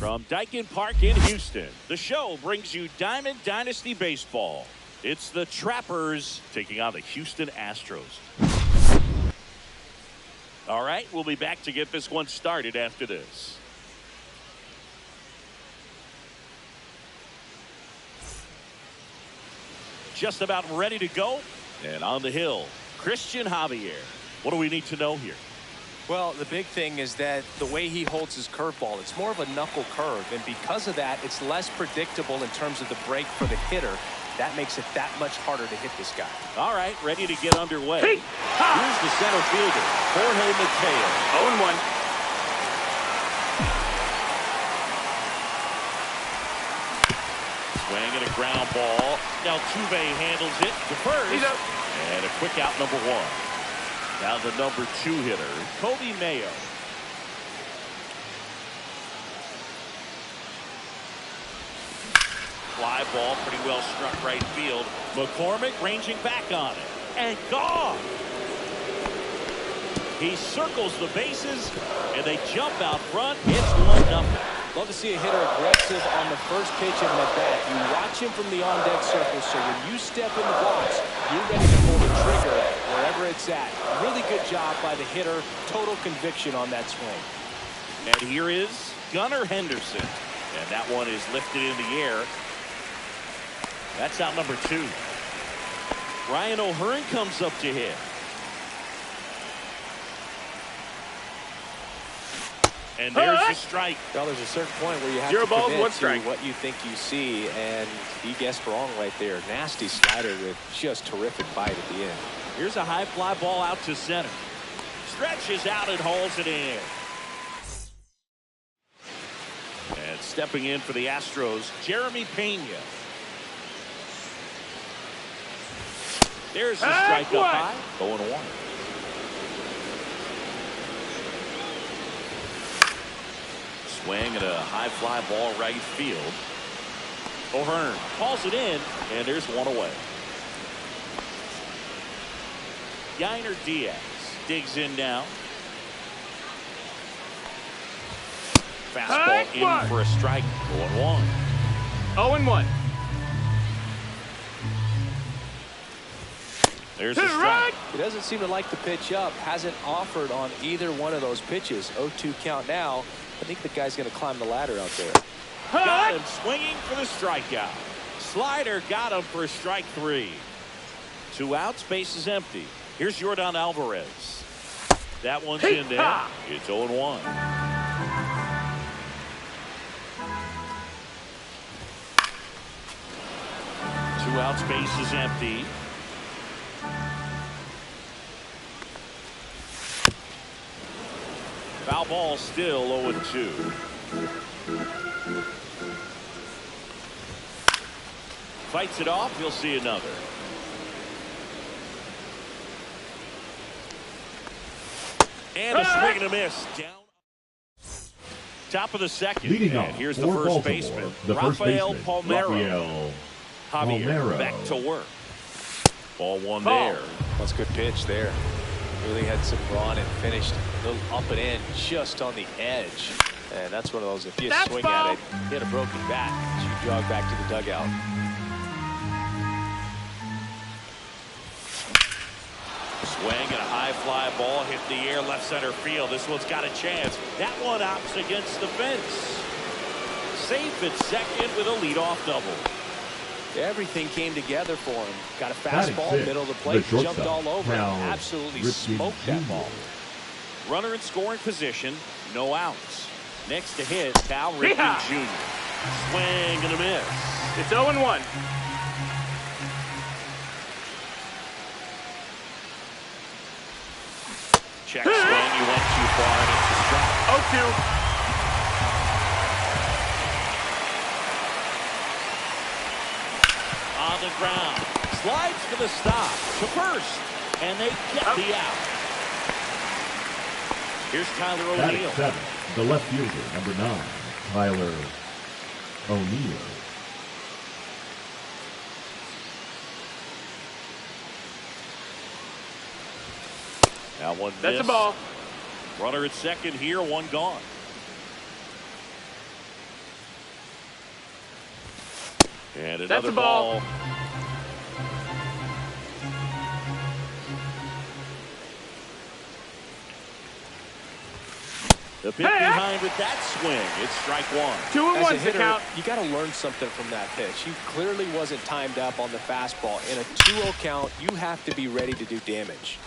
From Daikin Park in Houston, the show brings you Diamond Dynasty Baseball. It's the Trappers taking on the Houston Astros. All right, we'll be back to get this one started after this. Just about ready to go. And on the hill, Christian Javier. What do we need to know here? Well, the big thing is that the way he holds his curveball, it's more of a knuckle curve. And because of that, it's less predictable in terms of the break for the hitter. That makes it that much harder to hit this guy. All right, ready to get underway. Here's the center fielder, Jorge Mateo. 0-1. Swing and a ground ball. Now Altuve handles it to first. He's up. And a quick out, number one. Now the number 2 hitter, Kobe Mayo. Fly ball, pretty well struck right field. McCormick ranging back on it. And gone. He circles the bases, and they jump out front. It's 1-0. Love to see a hitter aggressive on the first pitch of an at-bat. You watch him from the on-deck circle, so when you step in the box, you're ready to pull the trigger wherever it's at. Really good job by the hitter. Total conviction on that swing. And here is Gunnar Henderson. And that one is lifted in the air. That's out number 2. Ryan O'Hearn comes up to hit. And there's the strike. Well, there's a certain point where you have Zero to balls, commit 1 to strike. what you think you see, and he guessed wrong right there. Nasty slider with just terrific bite at the end. Here's a high fly ball out to center. Stretches out and hauls it in. And stepping in for the Astros, Jeremy Pena. There's the strike up high. 0-1. Swing at a high fly ball right field. O'Hearn calls it in, and there's one away. Yainer Diaz digs in now. Fastball in for a strike. 0-1. 0-1. There's the strike. He doesn't seem to like the pitch up. Hasn't offered on either one of those pitches. 0-2 count now. I think the guy's going to climb the ladder out there. Got him swinging for the strikeout. Slider got him for strike 3. 2 outs, base is empty. Here's Yordan Alvarez. That one's in there. It's 0-1. Two outs, base is empty. Foul ball still 0-2. Fights it off. You'll see another. And a swing and a miss. Down. Top of the second. Leading and off here's the for first Baltimore, baseman, the first Rafael baseman, Palmeiro. Rafael Javier Palmeiro. back to work. Ball one there. That's a good pitch there. Really had some run and finished a little up and in just on the edge. And that's one of those, if you swing at it, hit a broken bat, you jog back to the dugout. Swing and a high fly ball hit the air left center field. This one's got a chance. That one opts against the fence. Safe at second with a leadoff double. Everything came together for him. Got a Batting fastball, fifth, middle of the plate, the jumped all over it. Cal Absolutely Ripken smoked that Jr. ball. Runner in scoring position, no outs. Next to hit, Cal Ripken Jr. Swing and a miss. It's 0-1. Check swing, he went too far and it's a strike. 0-2. On the ground, slides for the stop to first, and they get the out. Here's Tyler Batting O'Neill. 7th, the left fielder, number 9, Tyler O'Neill. Now one That's miss. a ball. Runner at second here, one gone. And That's another a ball. The pitch behind with that swing. It's strike one. 2 and As a 1's the hitter, count. you got to learn something from that pitch. He clearly wasn't timed up on the fastball. In a 2-0 count, you have to be ready to do damage.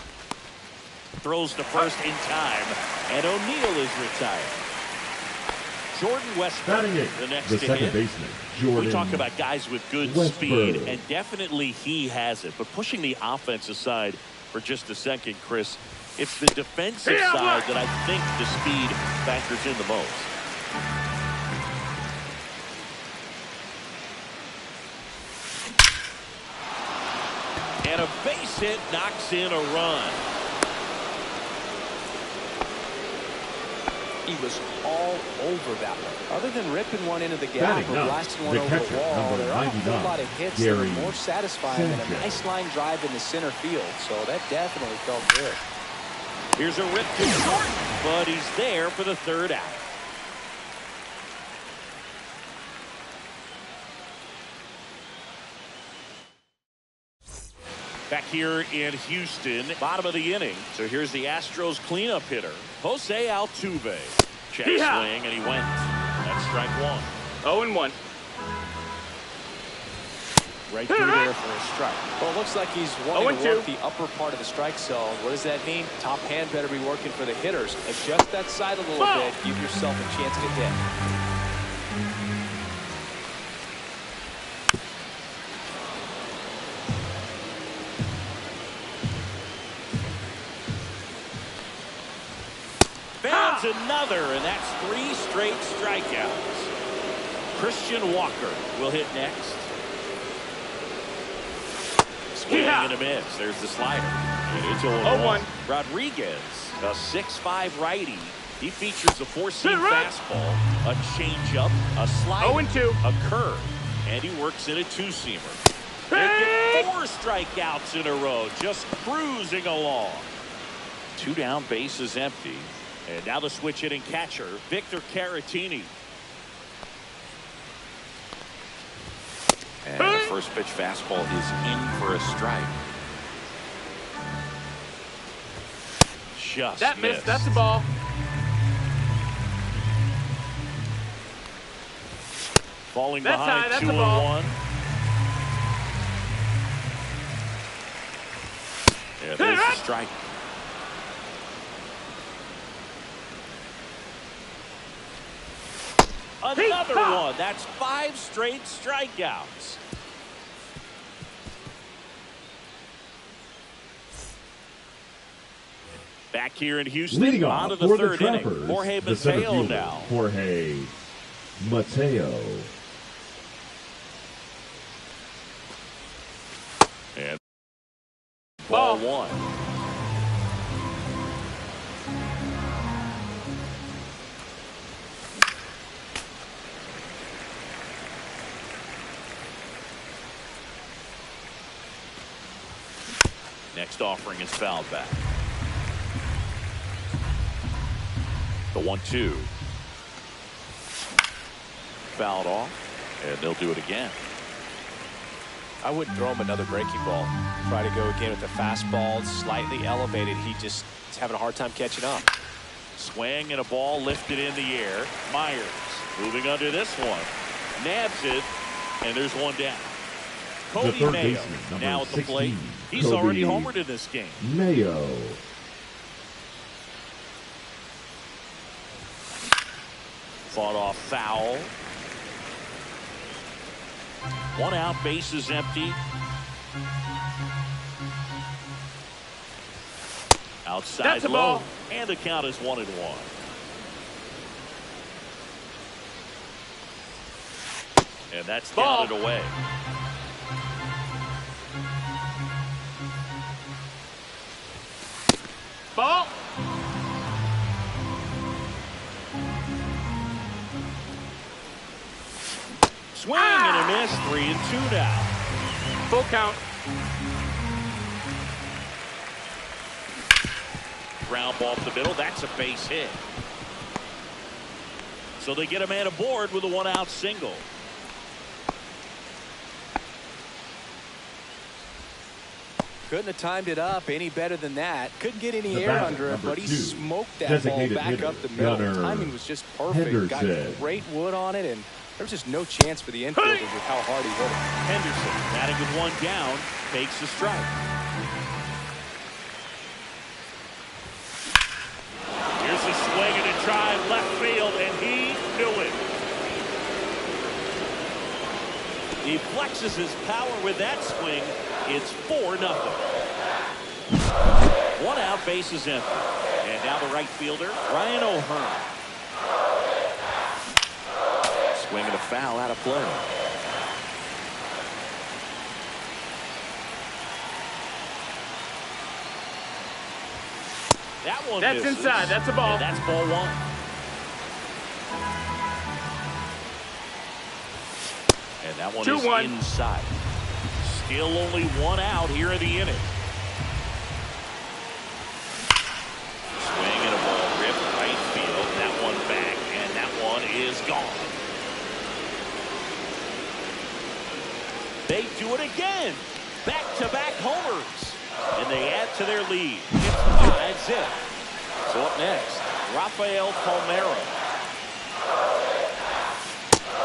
Throws to first in time, and O'Neill is retired. Jordan Westburg, the next to second hit. baseman, Jordan. We talk about guys with good Westburg. speed, and definitely he has it. But pushing the offense aside for just a second, Chris, it's the defensive side that I think the speed factors in the most. And a base hit knocks in a run. He was all over that one. Other than ripping one into the gap Batting or ninth, blasting one the over catcher, the wall, number there aren't a whole 99, lot of hits that are Gary more satisfying than a Sanchez. nice line drive into center field. So that definitely felt good. Here's a rip to short, but he's there for the third out. Back here in Houston, bottom of the inning. So here's the Astros cleanup hitter, Jose Altuve. Check swing, and he went. That's strike one. 0 and 1. Right through there for a strike. Well, it looks like he's wanting to 0-2. work the upper part of the strike zone. What does that mean? Top hand better be working for the hitters. Adjust that side a little bit. Give yourself a chance to hit. Fans another, and that's 3 straight strikeouts. Christian Walker will hit next. Swing and a miss. There's the slider. And it's 0-1. Rodriguez, a 6'5" righty. He features a 4-seam fastball, a changeup, a slider, 0-2. a curve, and he works in a 2-seamer. They get 4 strikeouts in a row, just cruising along. 2 down, bases empty. And now the switch hitting catcher, Victor Caratini. And the first pitch fastball is in for a strike. Just That missed. missed. That's a ball. Falling That's behind high. That's 2 a ball. and 1. Yeah, there's the strike. Another one. That's 5 straight strikeouts. Back here in Houston, Leading on off to the for third the inning. Trappers, Jorge the center Mateo fielder, now. Jorge Mateo. And ball 1. Next offering is fouled back. The 1-2. Fouled off, and they'll do it again. I wouldn't throw him another breaking ball. Try to go again with the fastball, slightly elevated. He just is having a hard time catching up. Swing and a ball lifted in the air. Myers moving under this one. Nabs it, and there's one down. Cody third Mayo baseman, number now at the 16, plate. He's Cody already homered in this game. Mayo. Fought off foul. 1 out, bases empty. Outside That's a low, ball. and the count is 1-1. And that's Ball. down and away. Ball. Swing and a miss, 3-2 now. Full count. Ground ball up the middle, that's a base hit. So they get a man aboard with a 1-out single. Couldn't have timed it up any better than that. Couldn't get any The air batter, under it, number but he 2, smoked that ball designated back hitter, up the middle. Gunnar Timing was just perfect. Got Henderson. great wood on it, and there was just no chance for the infielders with how hard he hit it. Henderson, batting with one down, takes the strike. Here's a swing and a drive left field, and he knew it. He flexes his power with that swing. It's 4-0. One out, base is empty. And now the right fielder, Ryan O'Hearn. Swing and a foul out of play. That one That's misses. inside. That's a ball. And that's ball 1. And that one 2-1. is inside. Still only one out here in the inning. Swing and a ball ripped right field. That one back, and that one is gone. They do it again. Back-to-back homers. And they add to their lead. It's 5-0. So up next, Rafael Palmeiro.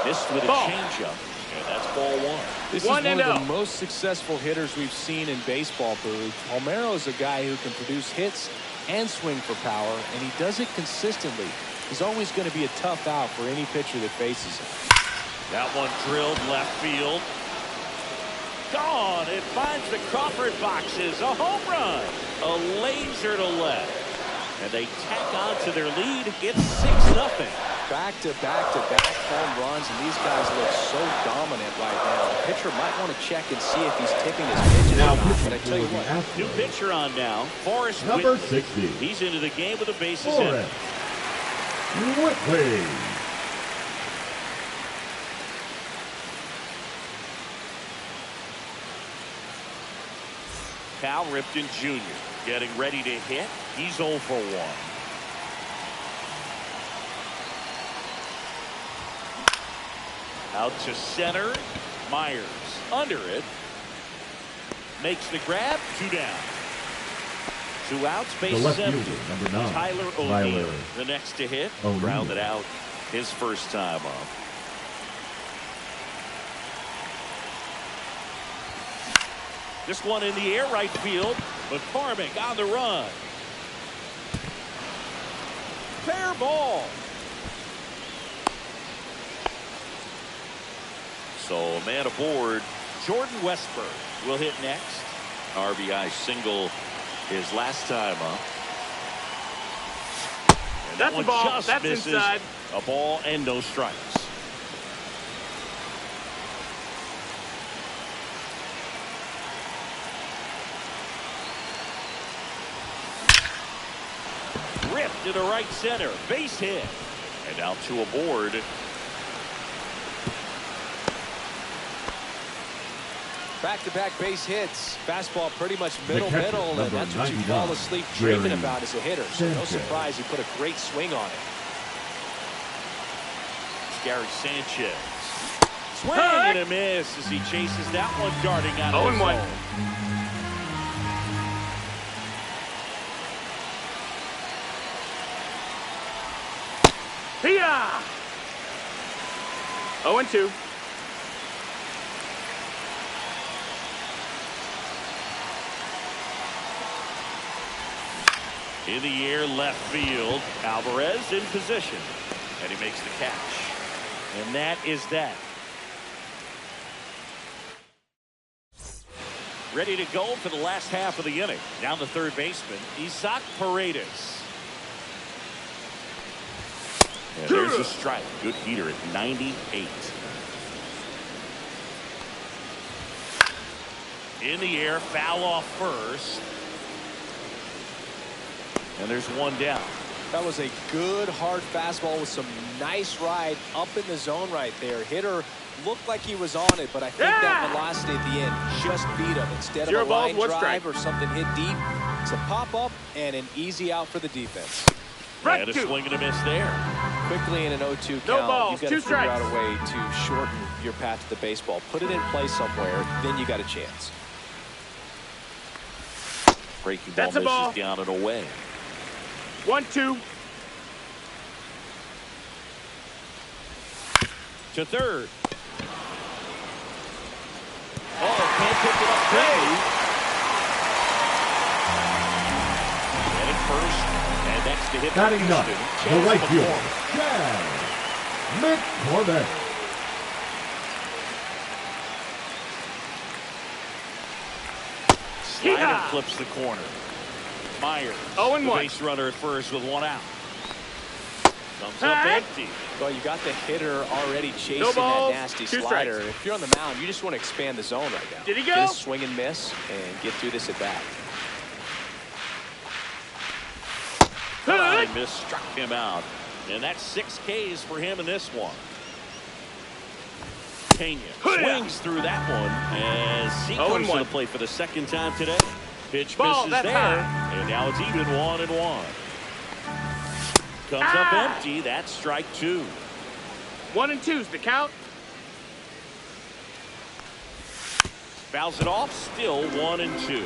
Missed with a changeup. And that's ball 1. This is one of the most successful hitters we've seen in baseball, Booth. Palmeiro is a guy who can produce hits and swing for power, and he does it consistently. He's always going to be a tough out for any pitcher that faces him. That one drilled left field. Gone. It finds the Crawford boxes. A home run. A laser to left. And they tack on to their lead. It's 6-0. Back-to-back-to-back home runs, and these guys look so dominant right now. The pitcher might want to check and see if he's tipping his pitches or not. But I tell you what, new pitcher on now. Forrest number Whitley. 60. He's into the game with the bases empty. Whitley. Cal Ripken Jr. getting ready to hit. He's 0 for 1. Out to center. Myers under it. Makes the grab. 2 down. 2 outs. Base is empty. Number 9. Tyler O'Neill, the next to hit. Grounded out his first time up. This one in the air, right field. McCormick on the run. Fair ball. So a man aboard. Jordan Westburg will hit next. RBI single his last time up. And that's that one a ball. just That's misses. inside. A ball and no strikes. Ripped to the right center. Base hit. And now 2 aboard. Back-to-back base hits. Fastball pretty much middle, and that's what you 99, fall asleep dreaming Jerry about as a hitter. So no Sanchez. surprise he put a great swing on it. Gary Sanchez. Swing and a miss as he chases that one darting out of the 0-1. zone. Hiya! 0-2. In the air, left field. Alvarez in position. And he makes the catch. And that is that. Ready to go for the last half of the inning. Down the third baseman, Isaac Paredes. And there's a strike. Good heater at 98. In the air, foul off first. And there's one down. That was a good hard fastball with some nice ride up in the zone right there. Hitter looked like he was on it, but I think that velocity at the end just beat him. Instead of a line drive or something hit deep, it's a pop-up and an easy out for the defense. And a swing and a miss there. Quickly in an 0-2 count, No balls, you've got to figure out a way to shorten your path to the baseball. Put it in play somewhere, then you got a chance. Breaking ball That's a ball. misses down and away. 1-2. To third. Oh, can't pick it up quickly. And at first, and next to hit Batting up, the right fielder, Chad McCormick. Slider flips the corner. Myers, 0-1. the base runner at first with one out. Comes up empty. Well, you got the hitter already chasing No balls, that nasty 2 slider. strikes. If you're on the mound, you just want to expand the zone right now. Did he go? Get a swing and miss and get through this at bat. High miss struck him out. And that's 6 Ks for him in this one. Pena swings through that one as he comes to the plate for the second time today. Pitch misses there, and now it's even 1-1. Comes up empty. That's strike 2. 1-2's the count. Fouls it off. Still 1-2.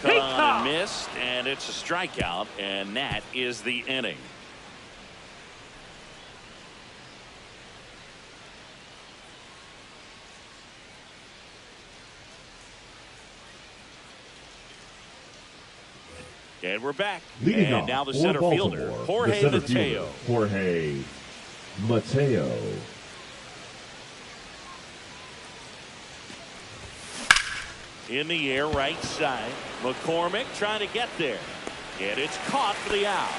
Cut on and missed, and it's a strikeout, and that is the inning. And we're back. Leading and off now the for center Baltimore, fielder, the Jorge center Mateo. fielder, Jorge Mateo. In the air, right side. McCormick trying to get there. And it's caught for the out.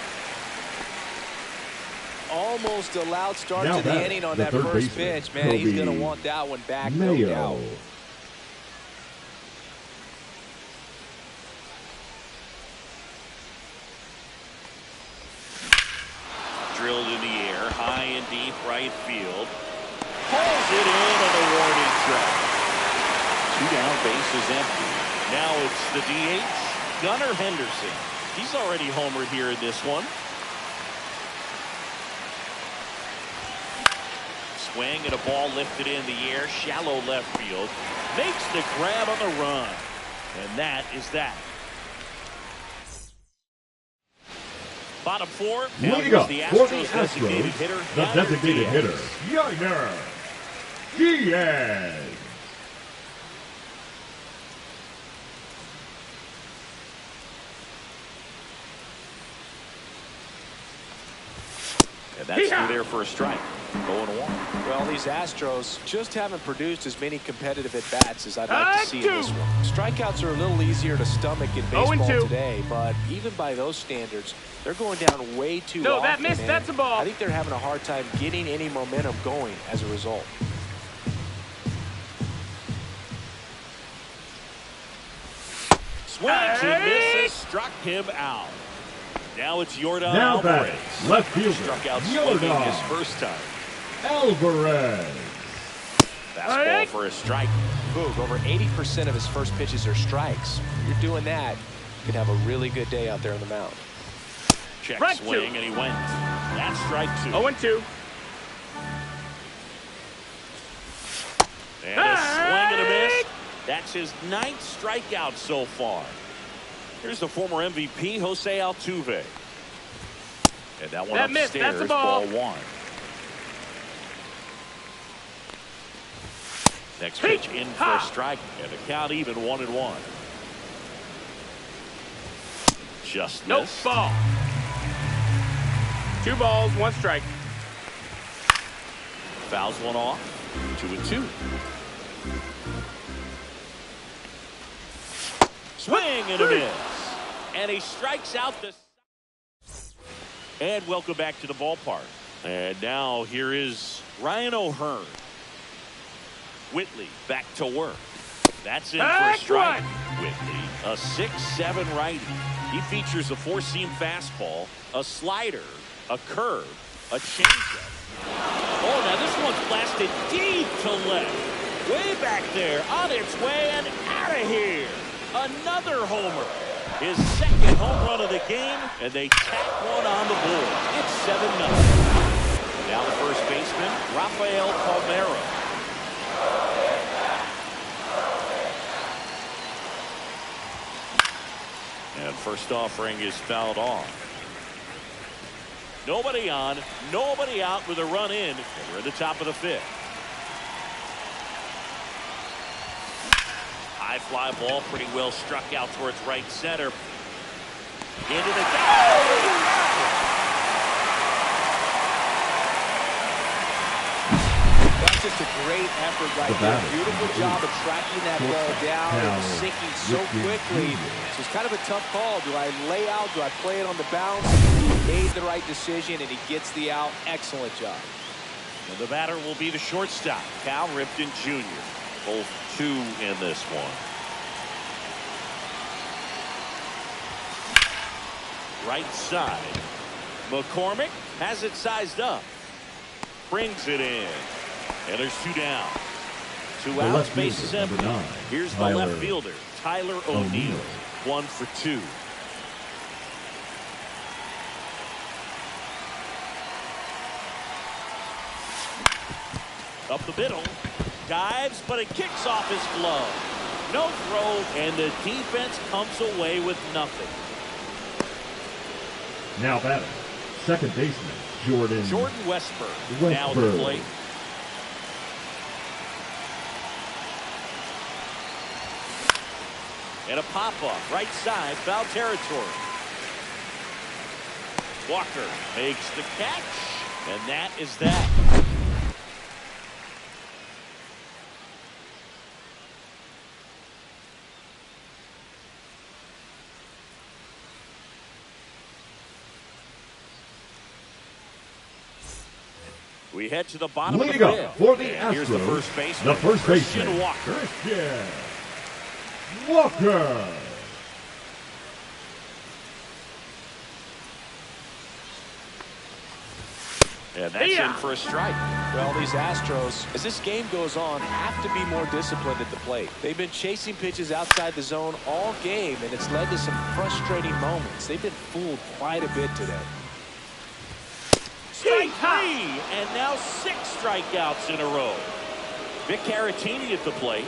Almost a loud start Now to the inning on that first pitch. Man, he's going to want that one back, no doubt. Drilled in the air, high and deep right field. Pulls it in on a warning track. 2 down, base is empty. Now it's the DH, Gunnar Henderson. He's already homered here in this one. Swing and a ball lifted in the air, shallow left field. Makes the grab on the run. And that is that. Bottom 4. Leading up the for the Astros designated hitter, the designated Diaz. hitter, Gunnar Diaz. And that's through there for a strike. 0-1. Well, these Astros just haven't produced as many competitive at-bats as I'd like to see in this one. Strikeouts are a little easier to stomach in baseball today, but even by those standards, they're going down way too often. No, that missed. That's a ball. I think they're having a hard time getting any momentum going as a result. Swings and misses, struck him out. Now it's Yordan Now Alvarez. batting, left fielder, Struck out swinging Yordan his first time. Alvarez. Fastball for a strike. Boog, over 80% of his first pitches are strikes. If you're doing that, you could have a really good day out there on the mound. Check Strike swing, 2. and he went. That's strike 2. 0-2. And a swing and a miss. That's his 9th strikeout so far. Here's the former MVP, Jose Altuve. And that one That missed. upstairs, That's a ball. ball 1. Next pitch in for a strike, and the count even 1-1. Just Nope, missed. ball. 2 balls, 1 strike. Fouls one off. 2-2. Swing and a miss. And he strikes out the... And welcome back to the ballpark. And now here is Ryan O'Hearn. Whitley back to work. That's in for a strike. Whitley, a 6'7" righty. He features a 4-seam fastball, a slider, a curve, a changeup. Oh, now this one's blasted deep to left. Way back there, on its way and out of here. Another homer. His 2nd home run of the game, and they tack one on the board. It's 7-0. Now the first baseman, Rafael Palmeiro. And first offering is fouled off. Nobody on, nobody out with a run in. We're at the top of the 5th. High fly ball, pretty well struck out towards right center. Into the That's just a great effort right there. Beautiful job of tracking that ball down and sinking so quickly. So it's kind of a tough call. Do I lay out? Do I play it on the bounce? He made the right decision, and he gets the out. Excellent job. And the batter will be the shortstop, Cal Ripken Jr. Both 2 in this one. Right side. McCormick has it sized up. Brings it in. And there's 2 down. 2 outs, base is empty. Here's the left fielder, Tyler O'Neill. 1 for 2. Up the middle. Dives, but it kicks off his glove. No throw, and the defense comes away with nothing. Now batting, second baseman, Jordan Westburg. Now at the plate. And a pop-up, right side, foul territory. Walker makes the catch, and that is that. We head to the bottom Leading of the up 5th. for the Astros, Here's the first baseman, the first Christian baseman, Walker. Christian Walker. And that's in for a strike. Well, these Astros, as this game goes on, have to be more disciplined at the plate. They've been chasing pitches outside the zone all game, and it's led to some frustrating moments. They've been fooled quite a bit today. Strike 3, and now 6 strikeouts in a row. Vic Caratini at the plate.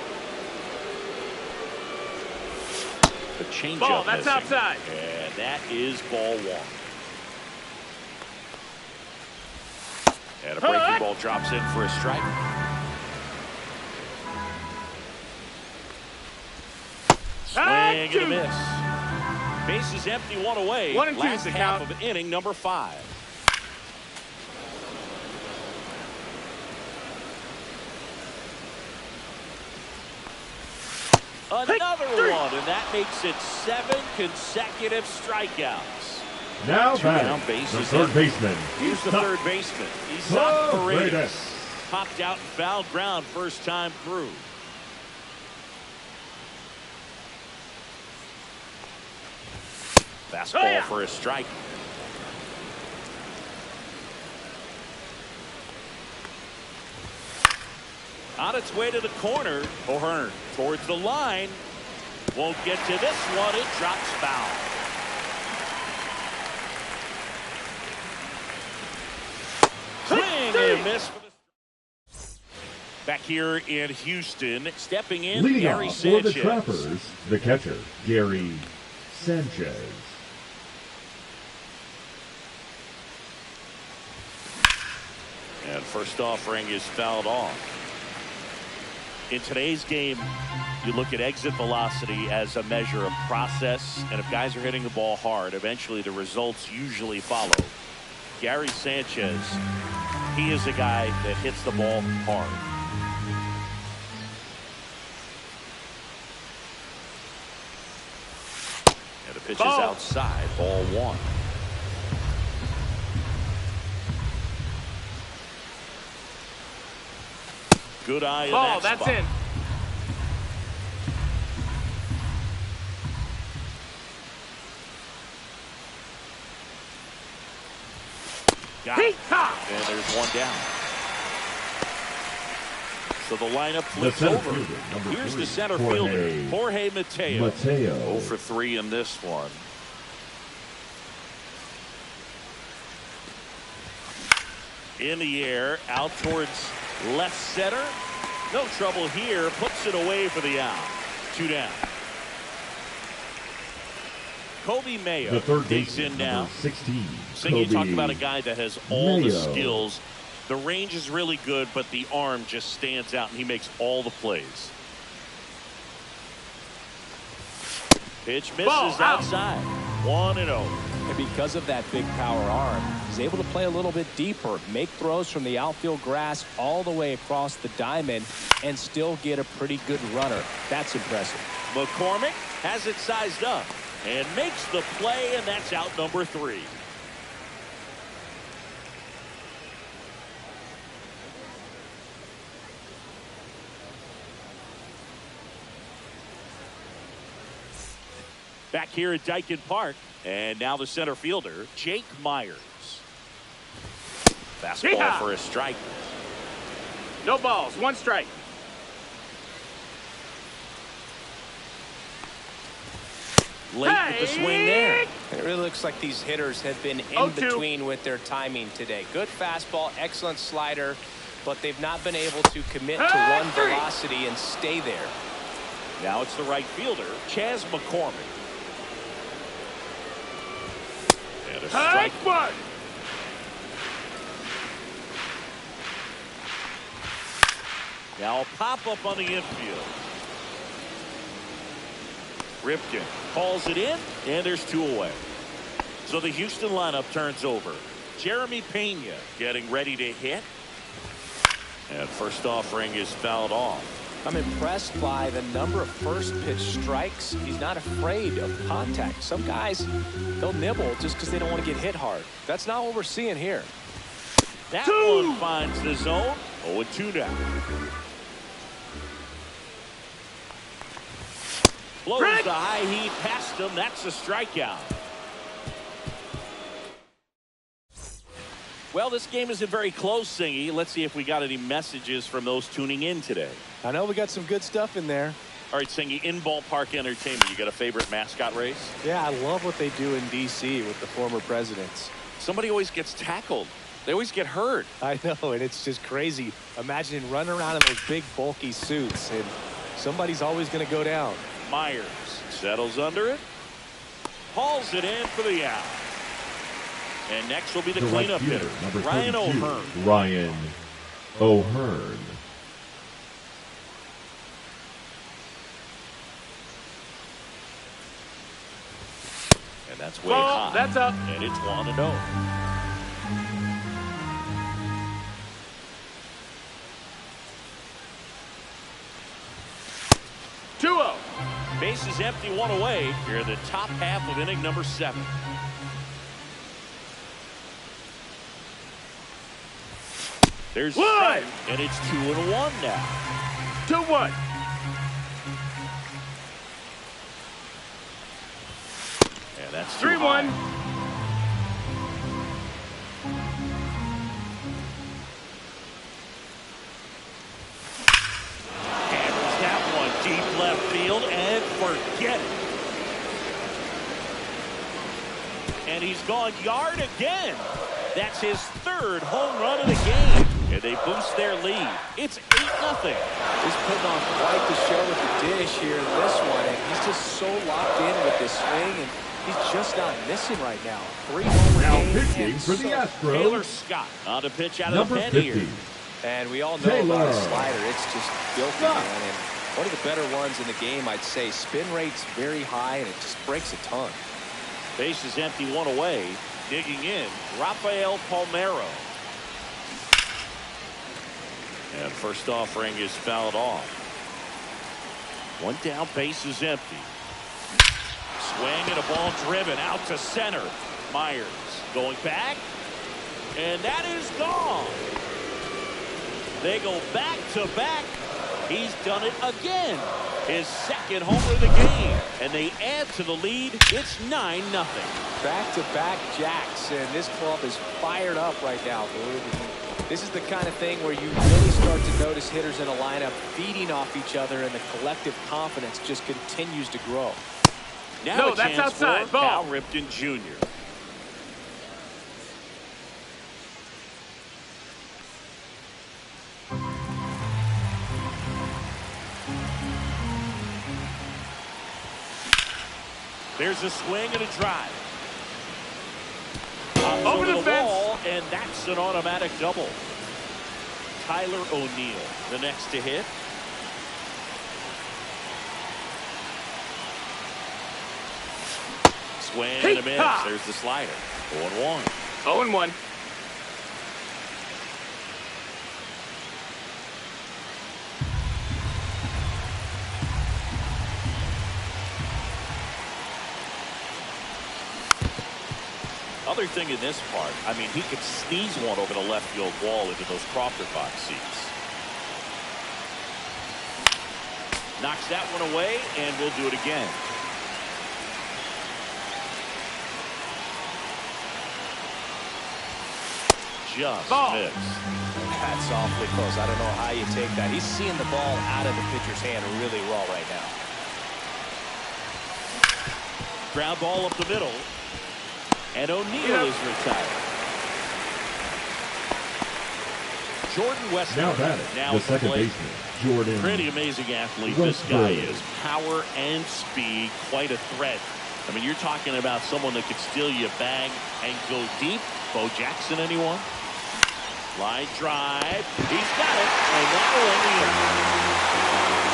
The changeup Ball, that's missing. outside. And that is ball 1. And a breaking ball drops in for a strike. Swing and a miss. Base is empty, 1 away. 1 and 2 Last is the half count. of inning number 5. Another one, and that makes it 7 consecutive strikeouts. Now 2 down, batting, base the is third empty. baseman. Here's the third baseman. Isaac Paredes. Popped out and fouled ground first time through. Fastball for a strike. On its way to the corner. O'Hearn towards the line. Won't get to this one. It drops foul. Swing and a miss for the... Back here in Houston, stepping in, Leading Gary off Sanchez. for the Trappers, the catcher, Gary Sanchez. And first offering is fouled off. In today's game, you look at exit velocity as a measure of process, and if guys are hitting the ball hard, eventually the results usually follow. Gary Sanchez, he is a guy that hits the ball hard. And the pitch is outside, ball 1. Good eye in that that's spot. in. Got it. And there's 1 down. So the lineup flips over. Here's the center fielder, Jorge Mateo. 0 for 3 in this one. In the air, out towards left center. No trouble here. Puts it away for the out. 2 down. Kobe Mayo The third digs baseman, in now. number 16. So you talk Kobe about a guy that has all the Mayo. skills. The range is really good, but the arm just stands out, and he makes all the plays. Pitch misses Ball out. outside. 1-0. And because of that big power arm, he's able to play a little bit deeper, make throws from the outfield grass all the way across the diamond, and still get a pretty good runner. That's impressive. McCormick has it sized up and makes the play, and that's out number 3. Back here at Dyken Park, and now the center fielder, Jake Myers. Fastball Yeehaw! for a strike. No balls, 1 strike. Late with the swing there. It really looks like these hitters have been in 0-2. between with their timing today. Good fastball, excellent slider, but they've not been able to commit to one velocity and stay there. Now it's the right fielder, Chas McCormick. And a strike. Strike 1. Now a pop-up on the infield. Ripken calls it in, and there's 2 away. So the Houston lineup turns over. Jeremy Pena getting ready to hit. And first offering is fouled off. I'm impressed by the number of first pitch strikes. He's not afraid of contact. Some guys, they'll nibble just because they don't want to get hit hard. That's not what we're seeing here. That one finds the zone. 0-2 now. Blows the high heat past him. That's a strikeout. Well, this game isn't very close, Singy. Let's see if we got any messages from those tuning in today. I know we got some good stuff in there. All right, Singy, in ballpark entertainment, you got a favorite mascot race? Yeah, I love what they do in D.C. with the former presidents. Somebody always gets tackled. They always get hurt. I know, and it's just crazy. Imagine running around in those big, bulky suits, and somebody's always going to go down. Myers settles under it. Hauls it in for the out. And next will be the The right cleanup fielder, hitter, number Ryan 32, O'Hearn. Ryan O'Hearn. And that's way Ball, high. that's up. And it's 1-0. 2-0. Bases empty, 1 away. Here in the top half of inning number 7. There's One. strike, and it's 2-1 now. 2-1. And that's 2 3-1. high. Handles that one deep left field and forget it. And he's gone yard again. That's his 3rd home run of the game. And they boost their lead. It's 8-0. He's putting on quite the show with the dish here in this one, and he's just so locked in with this swing, and he's just not missing right now. 3 homer Now games pitching and for the Taylor Astros, Scott on to pitch out of number the pen 50. here. And we all know Taylor. about his slider. It's just filthy, Scott. man. And one of the better ones in the game, I'd say. Spin rate's very high, and it just breaks a ton. Bases empty, 1 away. Digging in, Rafael Palmeiro. And first offering is fouled off. 1 down, bases empty. Swing and a ball driven out to center. Myers going back, and that is gone. They go back to back. He's done it again. His 2nd homer of the game, and they add to the lead. It's 9-0. Back-to-back jacks, and this club is fired up right now, believe me. This is the kind of thing where you really start to notice hitters in a lineup feeding off each other, and the collective confidence just continues to grow. Now No, a that's chance outside. for Ball. Cal Ripken Jr. There's a swing and a drive. Over the fence. Wall, and that's an automatic double. Tyler O'Neill, the next to hit. Swing and a miss. There's the slider. 0-1. 0-1. Other thing in this part, I mean, he could sneeze one over the left field wall into those Crawford box seats. Knocks that one away, and we'll do it again. Just missed. That's awfully close. I don't know how you take that. He's seeing the ball out of the pitcher's hand really well right now. Ground ball up the middle. And O'Neill is retired. Jordan West Now batting, now the second baseman, Jordan. Pretty amazing athlete Westbrook. this guy is. Power and speed, quite a threat. I mean, you're talking about someone that could steal you a bag and go deep. Bo Jackson, anyone? Line drive. He's got it, and that will end the inning.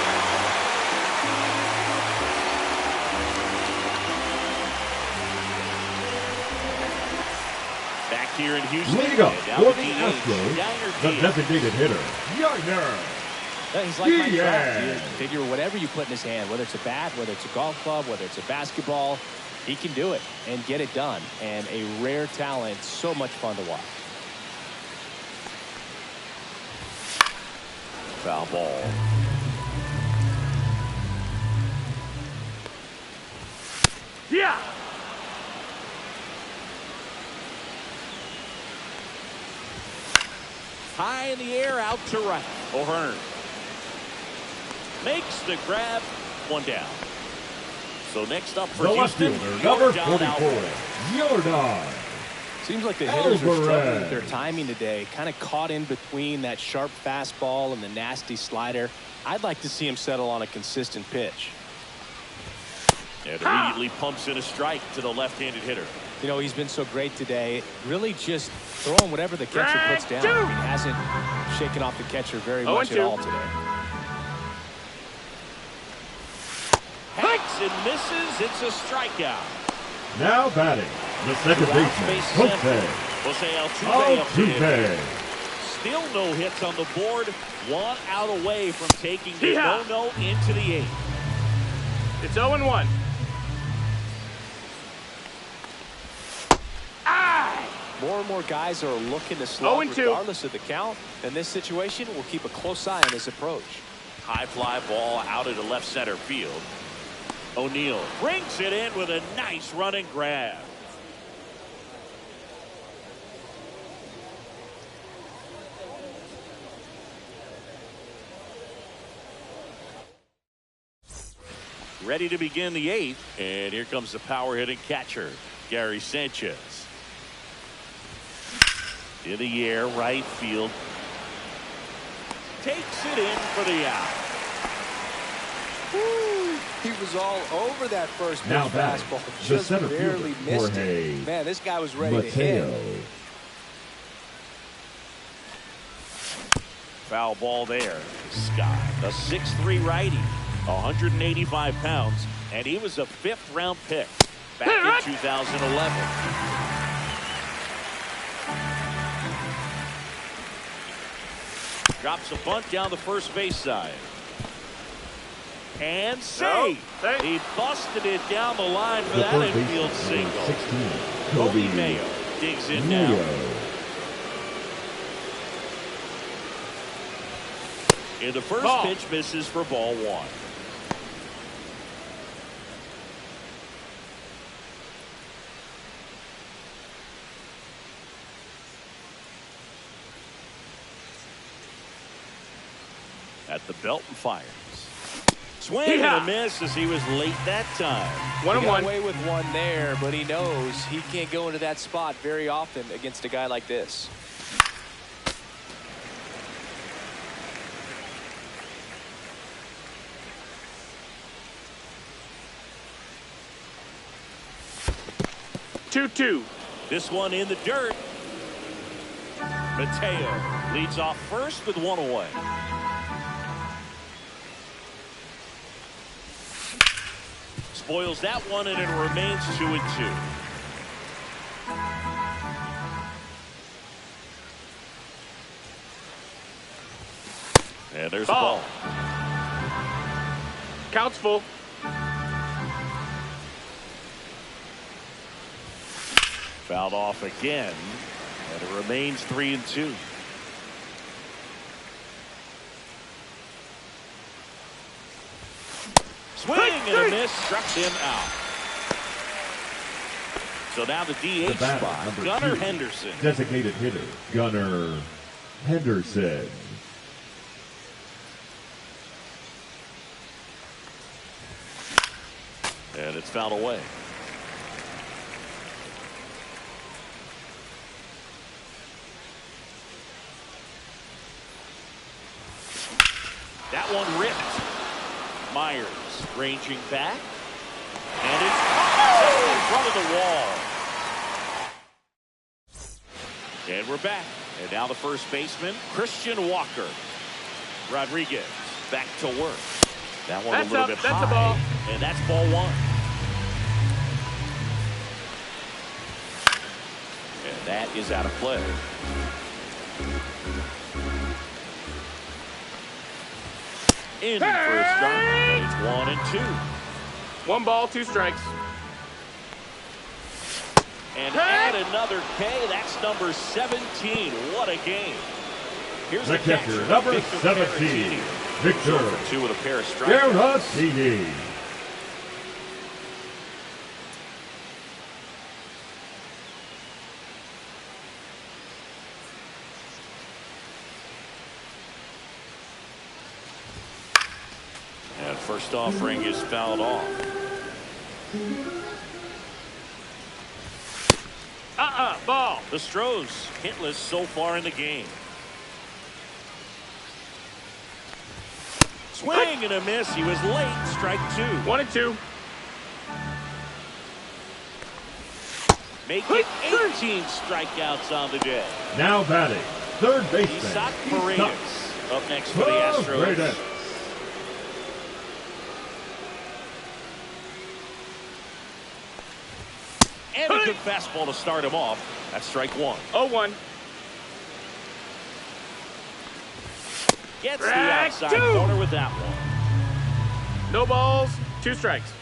Back here in Houston. Leading up and for now the DH, Astros, Yainer the Diaz. designated hitter, Yainer. He's like my Diaz. You figure whatever you put in his hand, whether it's a bat, whether it's a golf club, whether it's a basketball, he can do it and get it done. And a rare talent, so much fun to watch. Foul ball. Yeah. High in the air, out to right. O'Hearn makes the grab. One down. So next up for The left Houston, fielder, number Yordan 44, Alvarez. Jordan. Seems like the hitters are struggling Alvarez. with their timing today. Kind of caught in between that sharp fastball and the nasty slider. I'd like to see him settle on a consistent pitch. And immediately pumps in a strike to the left-handed hitter. You know, he's been so great today. Really just throwing whatever the catcher puts down. He hasn't shaken off the catcher very much at all today. Hacks and misses. It's a strikeout. Now batting, the second baseman, Jose Altuve up to hit. Altuve. Still no hits on the board. One out away from taking the Yeah. no-no into the eighth. It's 0-1. More and more guys are looking to slug 0-2. regardless of the count. In this situation, we'll keep a close eye on his approach. High fly ball out into left center field. O'Neill brings it in with a nice running grab. Ready to begin the eighth, and here comes the power hitting catcher, Gary Sanchez. In the air, right field. Takes it in for the out. Woo. He was all over that first pitch Now batting, fastball. the Just center barely fielder, missed Jorge it. Man, this guy was ready to hit. Mateo. Foul ball there. Scott, a 6'3" righty, 185 pounds, and he was a fifth-round pick back in 2011. Drops a bunt down the first base side. And safe. No. He busted it down the line for The that first infield baseman, single. 16, Kobe Mayo digs in now. Mayo. In the first Ball. pitch, misses for ball one. At the belt and fires. Swing and a miss as he was late that time. He got 1-1. away with one there, but he knows he can't go into that spot very often against a guy like this. 2-2. This one in the dirt. Mateo leads off first with one away. Spoils that one, and it remains 2-2. And there's the ball. Count's full. Fouled off again, and it remains 3-2. Swing and a miss, struck him out. So now the DH spot, Gunnar Henderson. Designated hitter, Gunnar Henderson. And it's fouled away. That one ripped. Myers ranging back. And it's in front of the wall. And we're back. And now the first baseman, Christian Walker. Rodriguez back to work. That one That's a little up. bit That's high. a ball. And that's ball one. And that is out of play. In for a strike. And it's 1-2. 1 ball, 2 strikes. And add another K. That's number 17. What a game. Here's The catcher, number 17, Victor 2 with a pair of strikeouts. Garacini. And first offering is fouled off. Ball. The Stros hitless so far in the game. Swing and a miss. He was late. Strike 2. 1-2. Make it 18 strikeouts on the day. Now batting, third baseman. Isaac Paredes up next for the Astros. Paredes. And a good fastball to start him off. That's strike 1. 0-1. Gets the outside corner with that one. No balls, 2 strikes.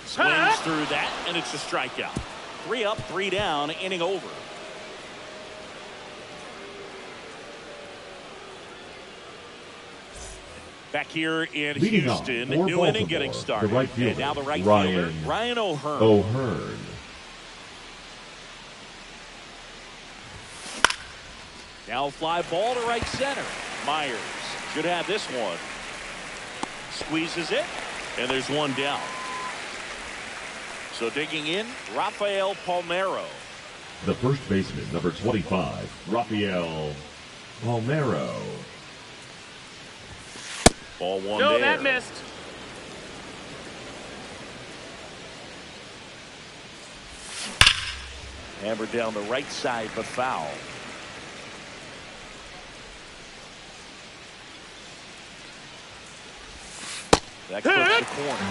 Swings through that, and it's a strikeout. 3 up, 3 down, inning over. Back here in Leading off Houston, for new inning Baltimore, getting started. the right fielder, and now the right fielder, Ryan O'Hearn. O'Hearn. Now fly ball to right center. Myers should have this one. Squeezes it, and there's one down. So digging in, Rafael Palmeiro. The first baseman, number 25, Rafael Palmeiro. Ball one No, there. that missed. Hammered down the right side, but foul. That clips the corner.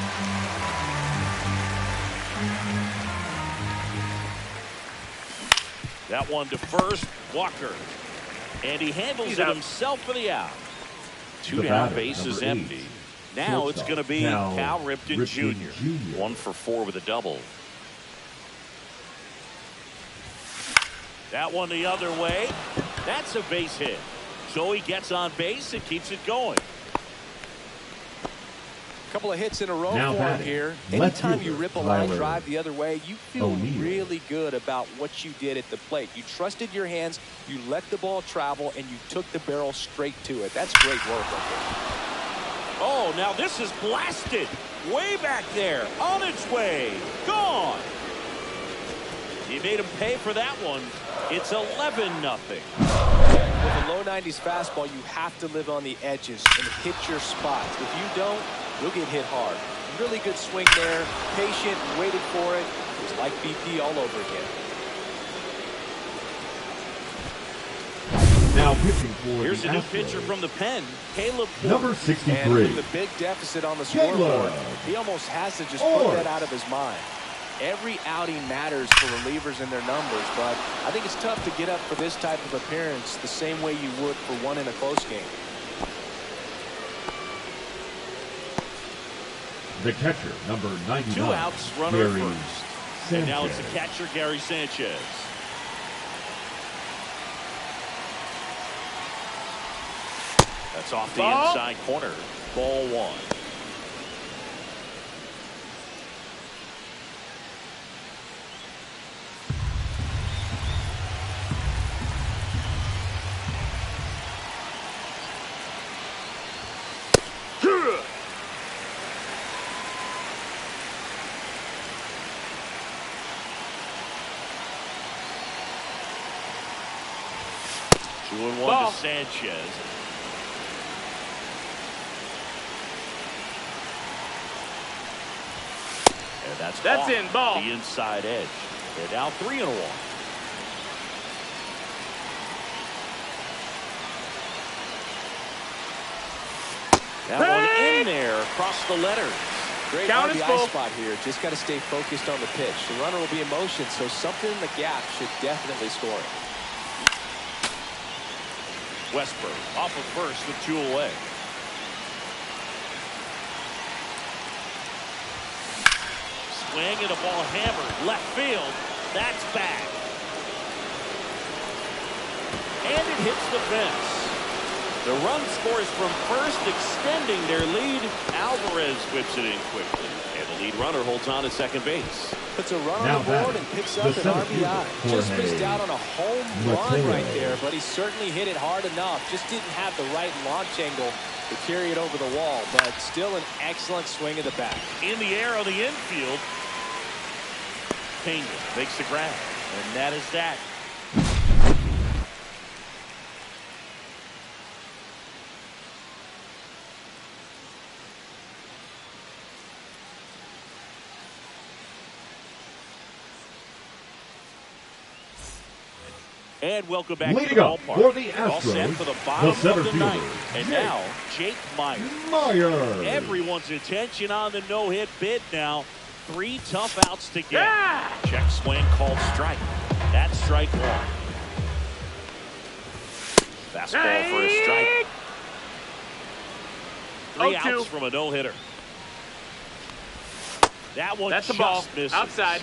That one to first, Walker. And he handles it himself for the out. 2 down, base is empty. Now it's going to be Cal Ripken Jr. 1 for 4 with a double. That one the other way. That's a base hit. So he gets on base and keeps it going. Couple of hits in a row Now for him here. Anytime you rip a line drive the other way, you feel really good about what you did at the plate. You trusted your hands, you let the ball travel, and you took the barrel straight to it. That's great work. Oh, now this is blasted. Way back there. On its way. Gone. He made him pay for that one. It's 11-0. With a low 90s fastball, you have to live on the edges and hit your spots. If you don't, you'll get hit hard. Really good swing there. Patient, waited for it. It was like BP all over again. Now pitching for Here's the a new Astros, pitcher from the pen, Caleb. number And 63. with the big deficit on the scoreboard, he almost has to just put that out of his mind. Every outing matters for relievers and their numbers, but I think it's tough to get up for this type of appearance the same way you would for one in a close game. The catcher, number 99. 2 outs, runner at Gary first. And now it's the catcher, Gary Sanchez. That's off the inside corner. Ball 1. Two and one to Sanchez. And that's off in, ball. the inside edge. They're now 3 and 1. That one in there across the letters. Great Count is RBI full. spot here. Just got to stay focused on the pitch. The runner will be in motion, so something in the gap should definitely score it. Westberg off of first with 2 away. Swing and a ball hammered left field. That's back. And it hits the fence. The run scores from first, extending their lead. Alvarez whips it in quickly. And the lead runner holds on at second base. Puts a run Now on the board and picks up an RBI. Just missed out on a home run right there, but he certainly hit it hard enough. Just didn't have the right launch angle to carry it over the wall, but still an excellent swing of the bat. In the air on the infield. Pena makes the grab. And that is that. And welcome back to the Leading up ballpark. for the All set Astros, for the bottom center of the fielder, ninth. And Jake now, Jake Meyer. Meyer. Everyone's attention on the no-hit bid now. 3 tough outs to get. Yeah! Check swing called strike. That's strike 1. Fastball for a strike. 3 0-2. outs from a no-hitter. That one That's the just ball. misses. Outside.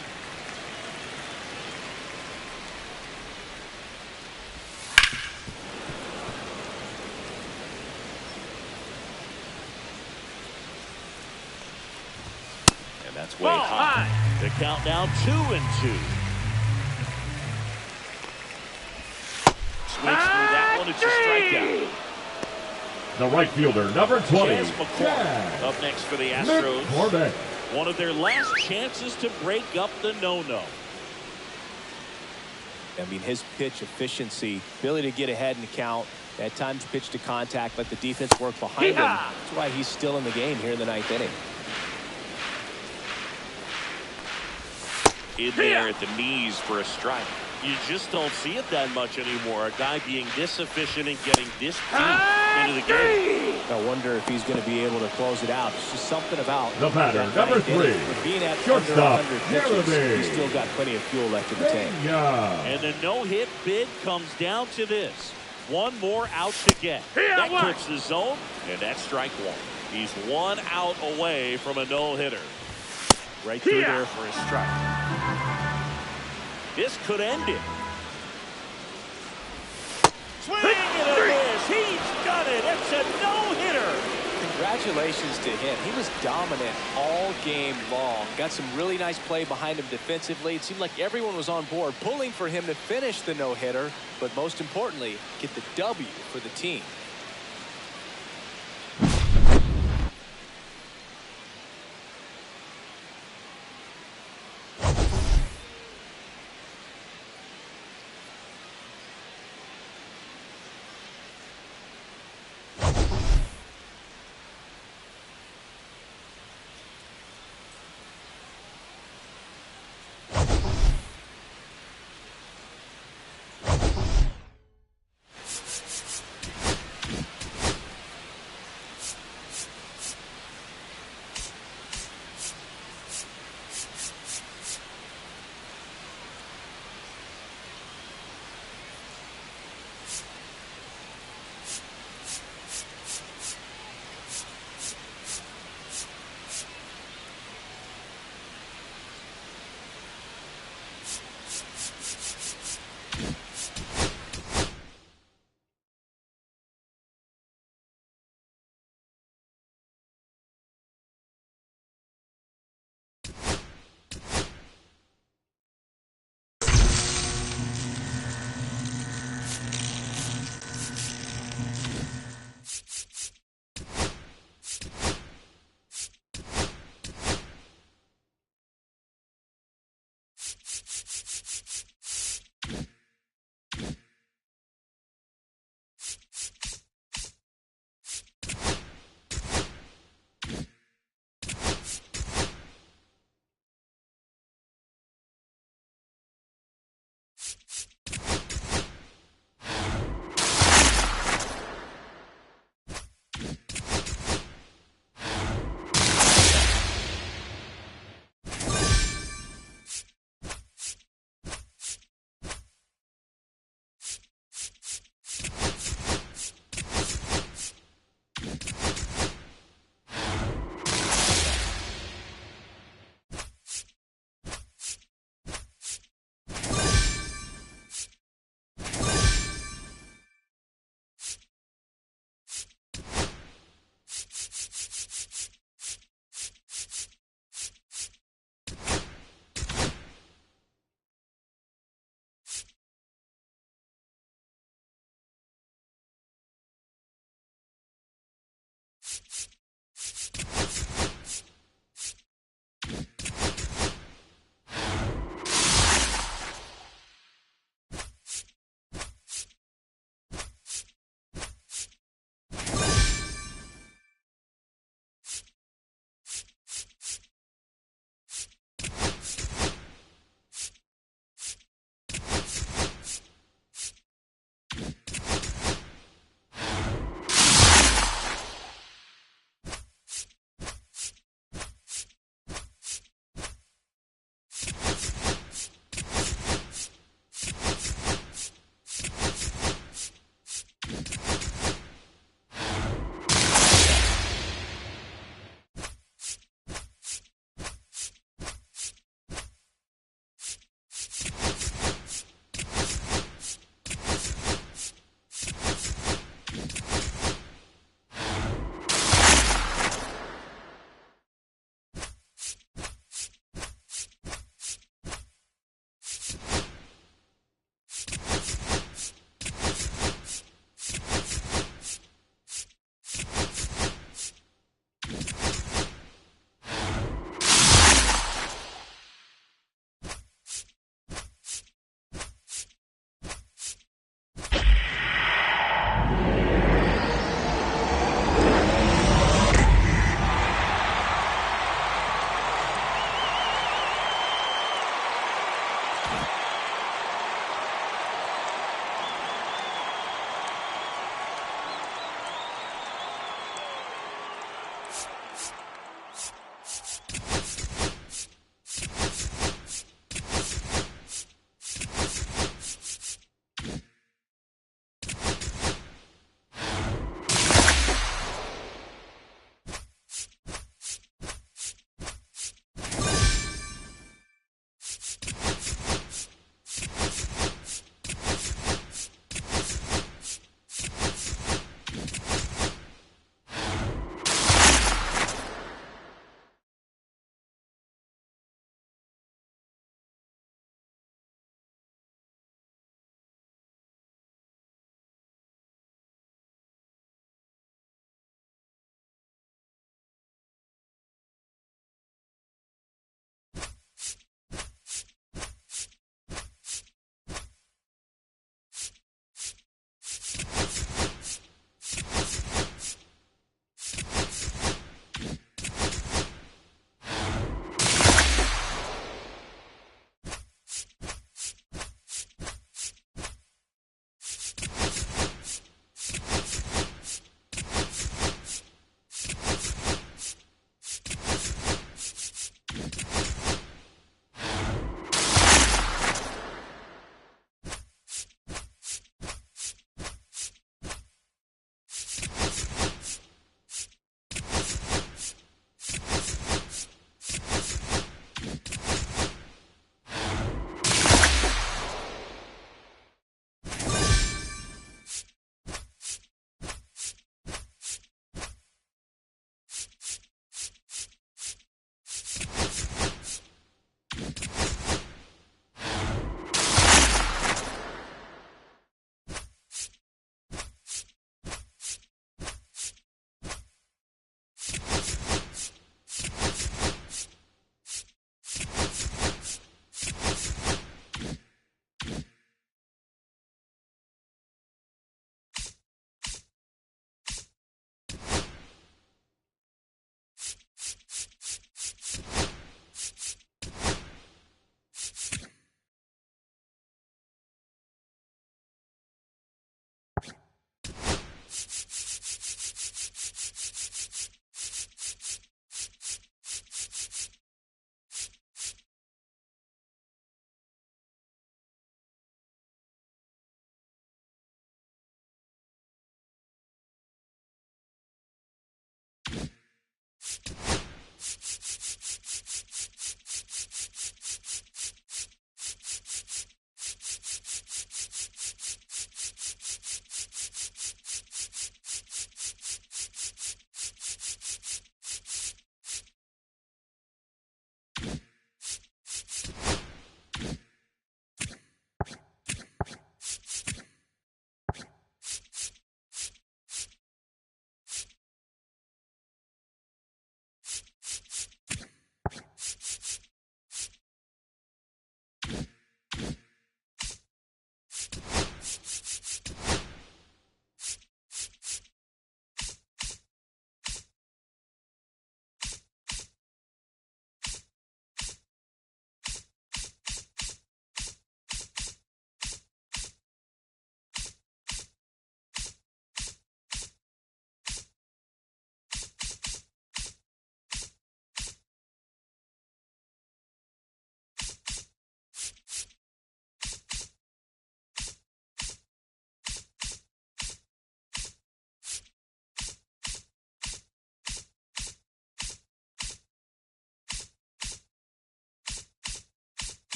That's way high. The count now 2-2. Swings through that one. It's a strikeout. The right fielder, number 20. Chance McCormick up next for the Astros. McCormick. One of their last chances to break up the no-no. I mean, his pitch efficiency, ability to get ahead in the count, at times pitch to contact, let the defense work behind him. That's why he's still in the game here in the 9th inning. In there at the knees for a strike. You just don't see it that much anymore. A guy being this efficient and getting this deep into the game. I wonder if he's going to be able to close it out. It's just something about The batter, that number 9th inning. 3. For being at Shortstop, under 100 pitches, Mlb. he's still got plenty of fuel left in the tank. Yeah. And the no-hit bid comes down to this. 1 more out to get. That clips the zone, and that's strike 1. He's 1 out away from a no-hitter. Right through there for a strike. This could end it. Swing and a miss. He's done it. It's a no-hitter. Congratulations to him. He was dominant all game long. Got some really nice play behind him defensively. It seemed like everyone was on board, pulling for him to finish the no-hitter, but most importantly, get the W for the team.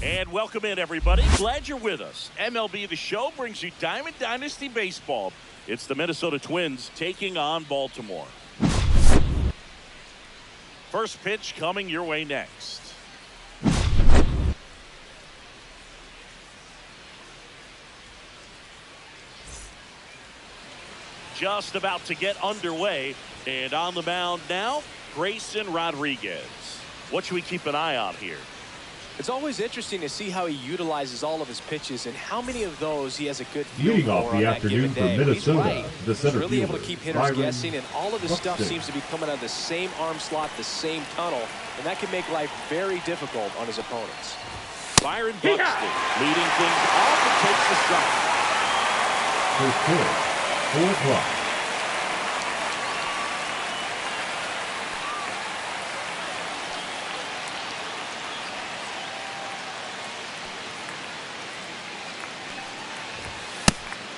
And welcome in, everybody. Glad you're with us. MLB The Show brings you Diamond Dynasty Baseball. It's the Minnesota Twins taking on Baltimore. First pitch coming your way next. Just about to get underway. And on the mound now, Grayson Rodriguez. What should we keep an eye on here? It's always interesting to see how he utilizes all of his pitches and how many of those he has a good feel Leading for off the on that afternoon given for day. Minnesota, He's right. the He's center really able to fielder, keep hitters Byron guessing, and all of his stuff Buxton. seems to be coming out of the same arm slot, the same tunnel, and that can make life very difficult on his opponents. Byron Buxton leading things off and takes the strike. First pitch, 4 o'clock.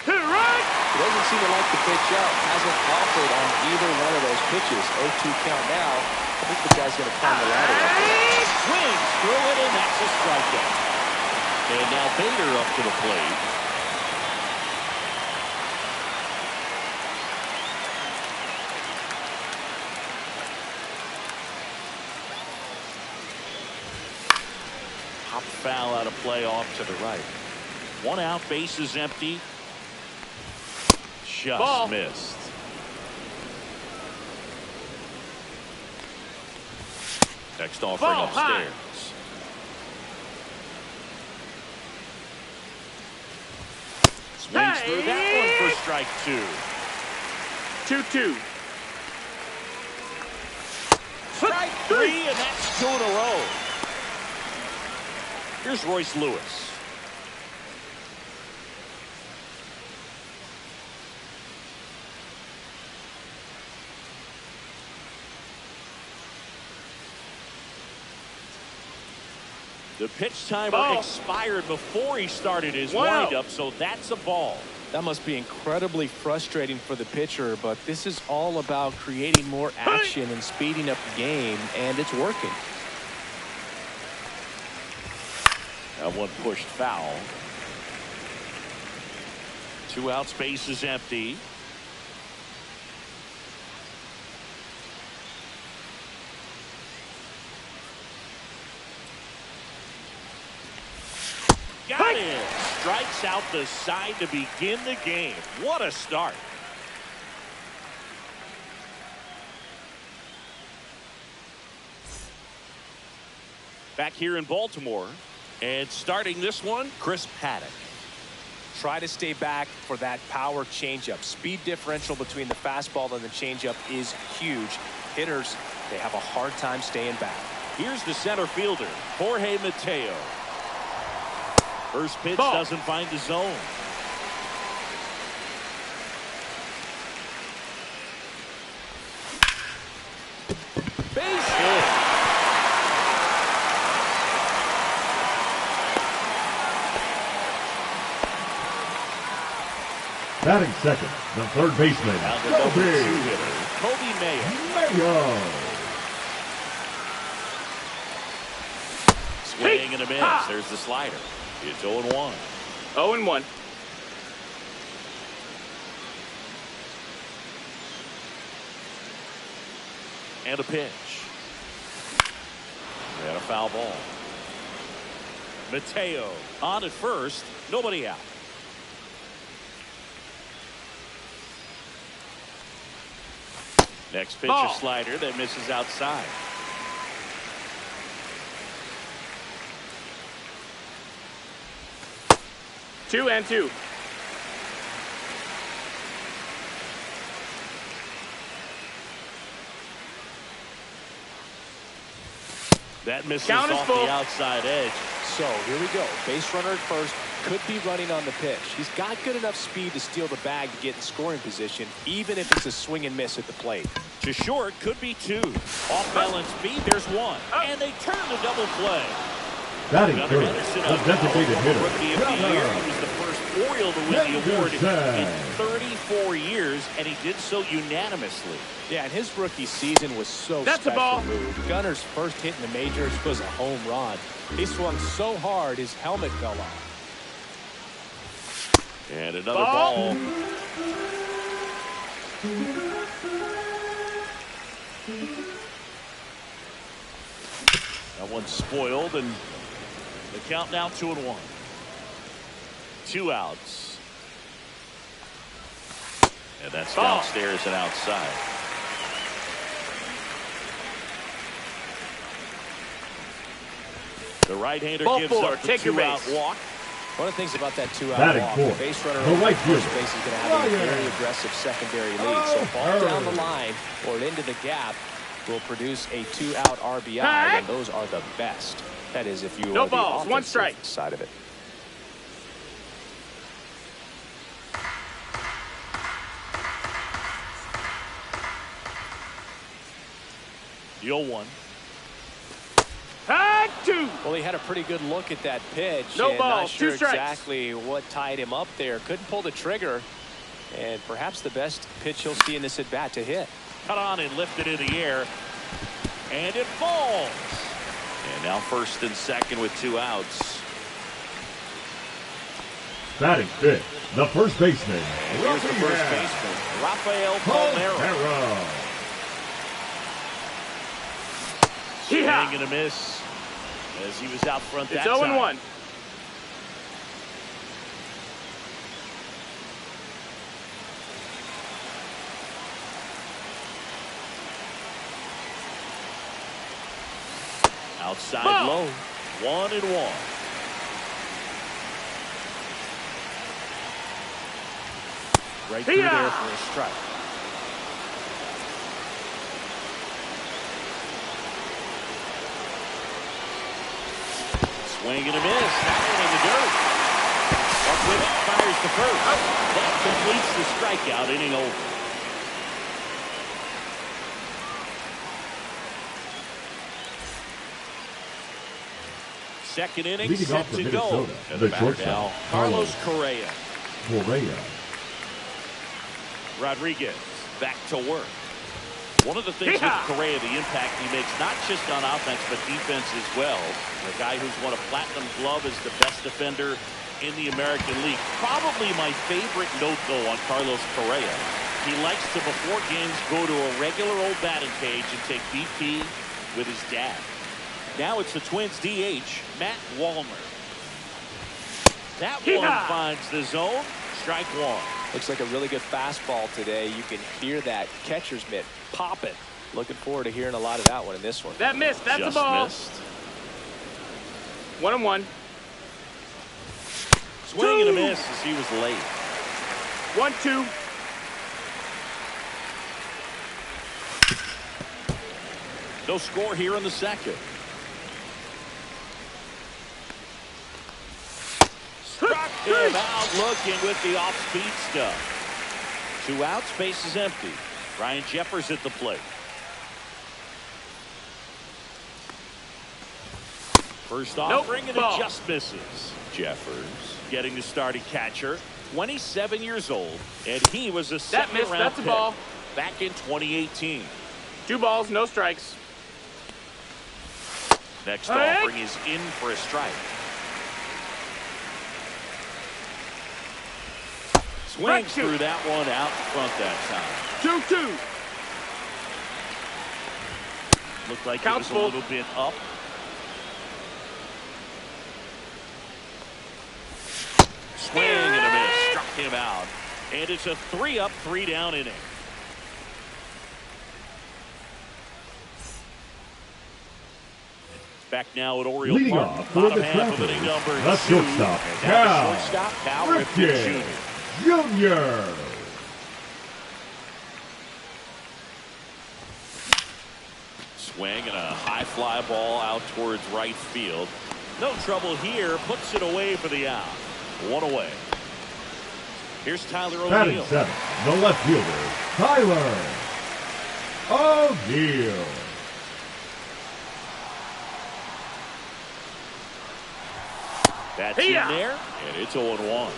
Doesn't seem to like the pitch out. Hasn't offered on either one of those pitches. 0-2 count now. I think the guy's going to climb the ladder up there. Swings through it, and that's a strikeout. And now Bader up to the plate. Pop foul out of play off to the right. 1 out, bases empty. Just Ball. missed. Next offering Ball high. upstairs. Swings through that one for strike 2. 2-2. Strike 3, and that's 2 in a row. Here's Royce Lewis. The pitch timer Ball. expired before he started his Wow. windup, so that's a ball. That must be incredibly frustrating for the pitcher, but this is all about creating more action and speeding up the game, and it's working. That one pushed foul. 2 outs, bases empty. Got it. Strikes out the side to begin the game. What a start. Back here in Baltimore, and starting this one, Chris Paddock. Try to stay back for that power changeup. Speed differential between the fastball and the changeup is huge. Hitters, they have a hard time staying back. Here's the center fielder, Jorge Mateo. First pitch Ball. doesn't find the zone. Base hit. Batting second, the third baseman, Now the number 2 Kobe hitter, Kobe Mayo. Mayo. Swing and a miss. There's the slider. It's 0-1. 0-1. And a pitch. And a foul ball. Mateo on at first. Nobody out. Next pitch, Ball. a slider that misses outside. Two and two. That misses Count is off full. the outside edge. So here we go. Base runner at first. Could be running on the pitch. He's got good enough speed to steal the bag to get in scoring position, even if it's a swing and miss at the plate. To short, could be 2. Off balance beat, there's 1. And they turn the double play. Batting Another third, Anderson the up. designated hitter, Rookie of the year. Runner. He was the first Oriole to win the award in 34 years, and he did so unanimously. Yeah, and his rookie season was so That's a special. ball. Gunner's first hit in the majors was a home run. He swung so hard his helmet fell off. And another ball. That one's spoiled, and the count now 2-1. 2 outs. And that's downstairs and outside. The right-hander gives up the 2-out walk. One of the things about that 2-out Batting walk, fourth, the base runner the over right first fielder. base is going to have a very aggressive secondary lead. So ball down the line or into the gap will produce a 2-out RBI, and those are the best. That is, if you No are the balls, one offensive strike. side of it. The 0-1. High 2. Well, he had a pretty good look at that pitch. No and balls, not sure 2 strikes. exactly what tied him up there. Couldn't pull the trigger. And perhaps the best pitch he'll see in this at-bat to hit. Cut on and lifted in the air. And it falls. And now first and second with 2 outs. Batting fifth, the first baseman. And here's the first baseman, Rafael Palmeiro. Swing and a miss as he was out front that It's time. 0-1. Outside Ball. low. 1-1. Right through there for a strike. Swing and a miss. That one in the dirt. Up with it, fires to first. That completes the strikeout, inning over. Second inning Leading set off for to go. Minnesota, And the batter shortstop, now, Carlos Correa. Rodriguez back to work. One of the things with Correa, the impact he makes, not just on offense, but defense as well. A guy who's won a platinum glove as the best defender in the American League. Probably my favorite note, though, on Carlos Correa. He likes to, before games, go to a regular old batting cage and take BP with his dad. Now it's the Twins DH, Matt Wallner. That one finds the zone. Strike one. Looks like a really good fastball today. You can hear that catcher's mitt popping. Looking forward to hearing a lot of that one in this one. That missed. That's Just a ball. missed. 1-1. Swing and a miss as he was late. 1-2. No score here in the second. Struck him out looking with the off-speed stuff. 2 outs, base is empty. Ryan Jeffers at the plate. First offering, and it just misses. Jeffers getting the starting catcher. 27 years old, and he was a second-round That's a pick ball. back in 2018. 2 balls, no strikes. Next offering is in for a strike. Swings through that one out front that time. 2-2. Looked like Count's it was a full. little bit up. Swing and a miss. Struck him out. And it's a 3-up, 3-down inning. Back now at Oriole Leading Park. off for Bottom the half of Travelers, inning number the 2. shortstop, And now the shortstop, Cal Ripken Ripken Jr. Jr. Swing and a high fly ball out towards right field. No trouble here. Puts it away for the out. 1 away. Here's Tyler Batting O'Neill. seventh, the left fielder, Tyler O'Neill. That's in there, and it's 0-1.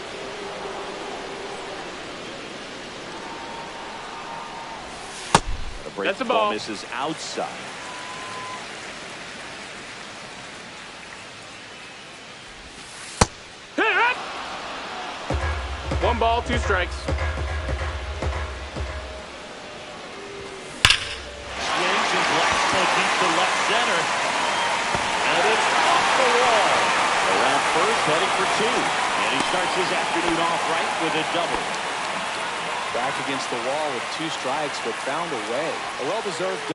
breaking That's a ball ball. misses outside. Hit it! 1 ball, 2 strikes. Swings and blasts one deep to left center. And it's off the wall. Around first, heading for 2. And he starts his afternoon off right with a double. Back against the wall with 2 strikes, but found a way. A well-deserved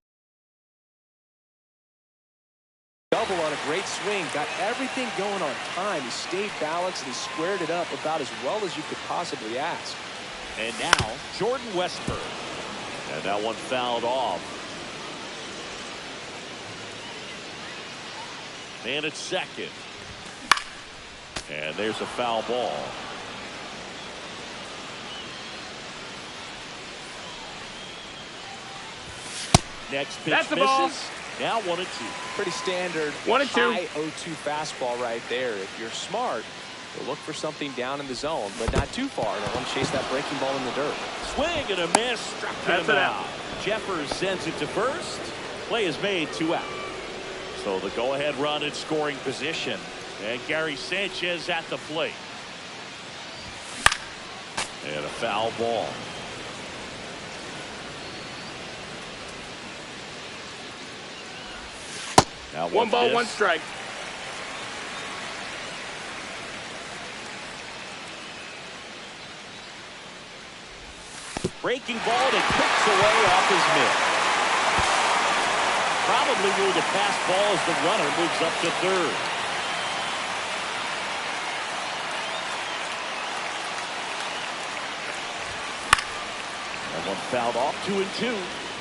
double on a great swing. Got everything going on time. He stayed balanced and he squared it up about as well as you could possibly ask. And now, Jordan Westburg. And that one fouled off. Man at second. And there's a foul ball. Next pitch That's the ball. misses. Now 1-2. Pretty standard 1-2. high 0-2 fastball right there. If you're smart, you'll look for something down in the zone, but not too far. Don't want to chase that breaking ball in the dirt. Swing and a miss. Struck That's him an out. Jeffers sends it to first. Play is made, 2 out. So the go-ahead run in scoring position. And Gary Sanchez at the plate. And a foul ball. Now 1 ball, miss. 1 strike. Breaking ball that kicks away off his mitt. Probably ruled a pass ball as the runner moves up to third. That one fouled off, 2-2.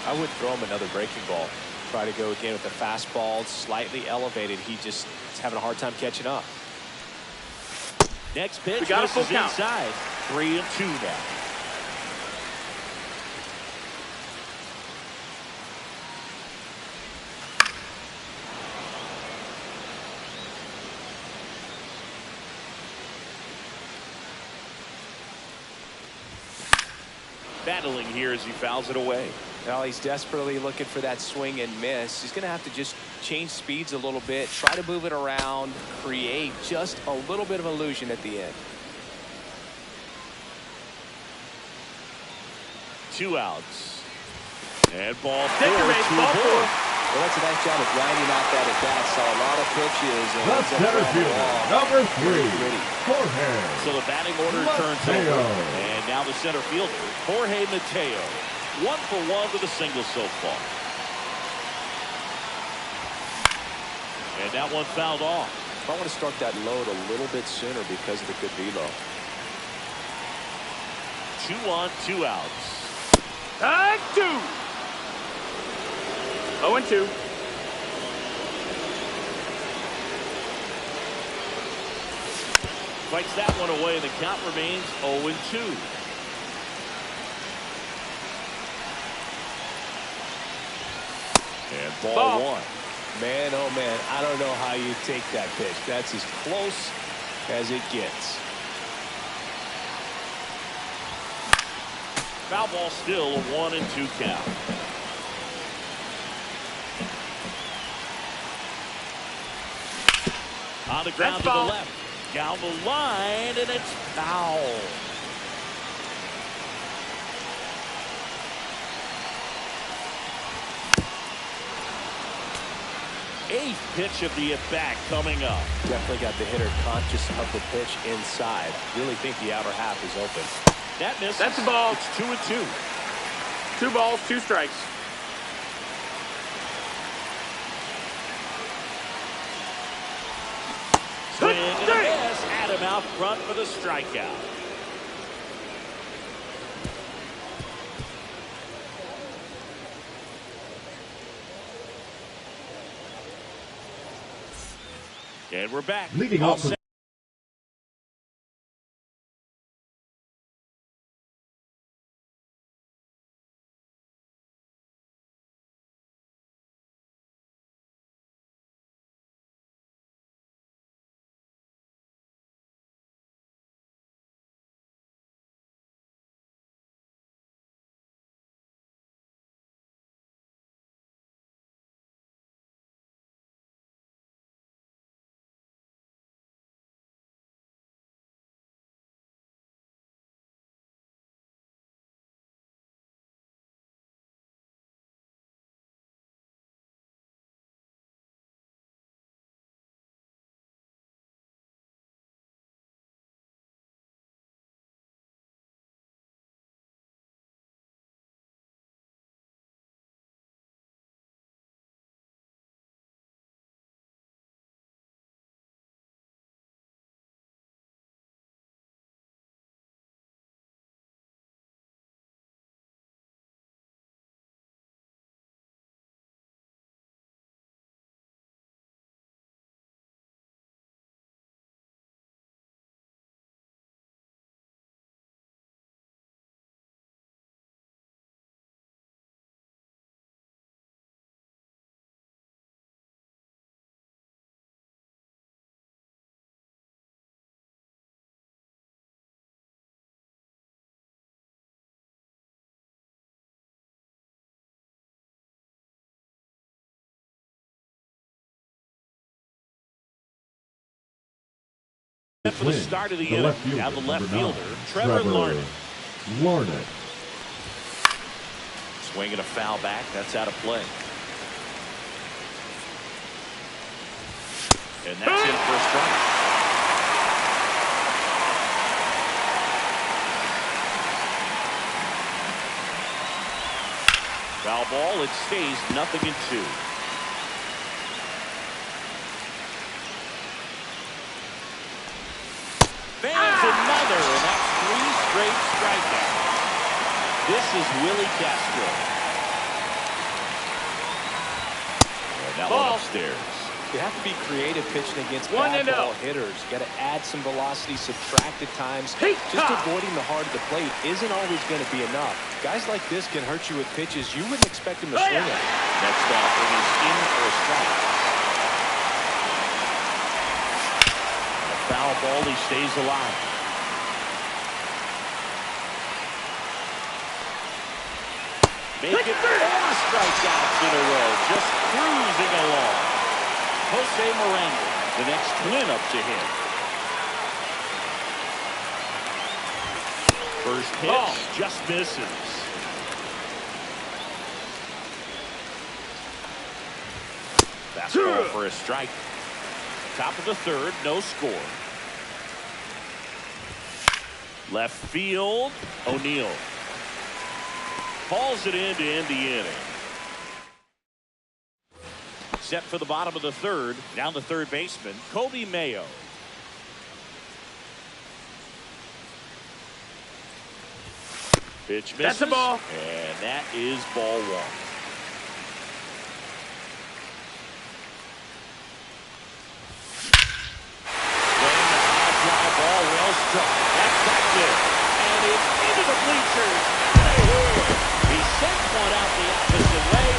I would throw him another breaking ball. Try to go again with the fastball, slightly elevated. He just is having a hard time catching up. Next pitch We got a full misses count. inside. 3-2 now. Battling here as he fouls it away. Now he's desperately looking for that swing and miss. He's going to have to just change speeds a little bit, try to move it around, create just a little bit of illusion at the end. 2 outs. And ball 4 Take your base, to ball the 4. board. Well, that's a nice job of grinding out that at bat. Saw a lot of pitches. And The ends up center throwing the fielder, ball. number 3, Gritty. Jorge. So the batting order turns Mateo. over. And now the center fielder, Jorge Mateo. 1 for 1 with a single so far. And that one fouled off. I want to start that load a little bit sooner because of the good velo. 2 on, 2 outs. 2. 0-2. Fights that one away. The count remains 0-2. And ball 1. Man, oh man, I don't know how you take that pitch. That's as close as it gets. Foul ball still a 1-2 count. On the ground to the foul. left. Down the line, and it's foul. Eighth pitch of the at-bat coming up. Definitely got the hitter conscious of the pitch inside. Really think the outer half is open. That misses. That's the ball. It's 2-2. 2 balls, 2 strikes. Swing and a miss. Adam out front for the strikeout. And we're back. Leading All off the set. For the start of the inning, now the left fielder, Trevor Larned. Swinging a foul back, that's out of play. And that's in for a strike. Foul ball, it stays 0-2. There's another, and that's 3 straight strikeouts. This is Willie Castro. And that one upstairs. You have to be creative pitching against bad ball hitters. You got to add some velocity, subtract at times. Just avoiding the heart of the plate isn't always going to be enough. Guys like this can hurt you with pitches you wouldn't expect him to swing at. Next offering is in for a strike. A foul ball, he stays alive. Make it 4 strikeouts in a row, just cruising along. Jose Miranda, the next twin up to him. First pitch just misses. Fastball for a strike. Top of the third, no score. Left field, O'Neill. Hauls it in to end the inning. Set for the bottom of the third. Down the third baseman, Kobe Mayo. Pitch misses. That's a ball. And that is ball 1. Swing, a high fly ball, well struck. That's back there. And it's into the bleachers. He sent one out the opposite way.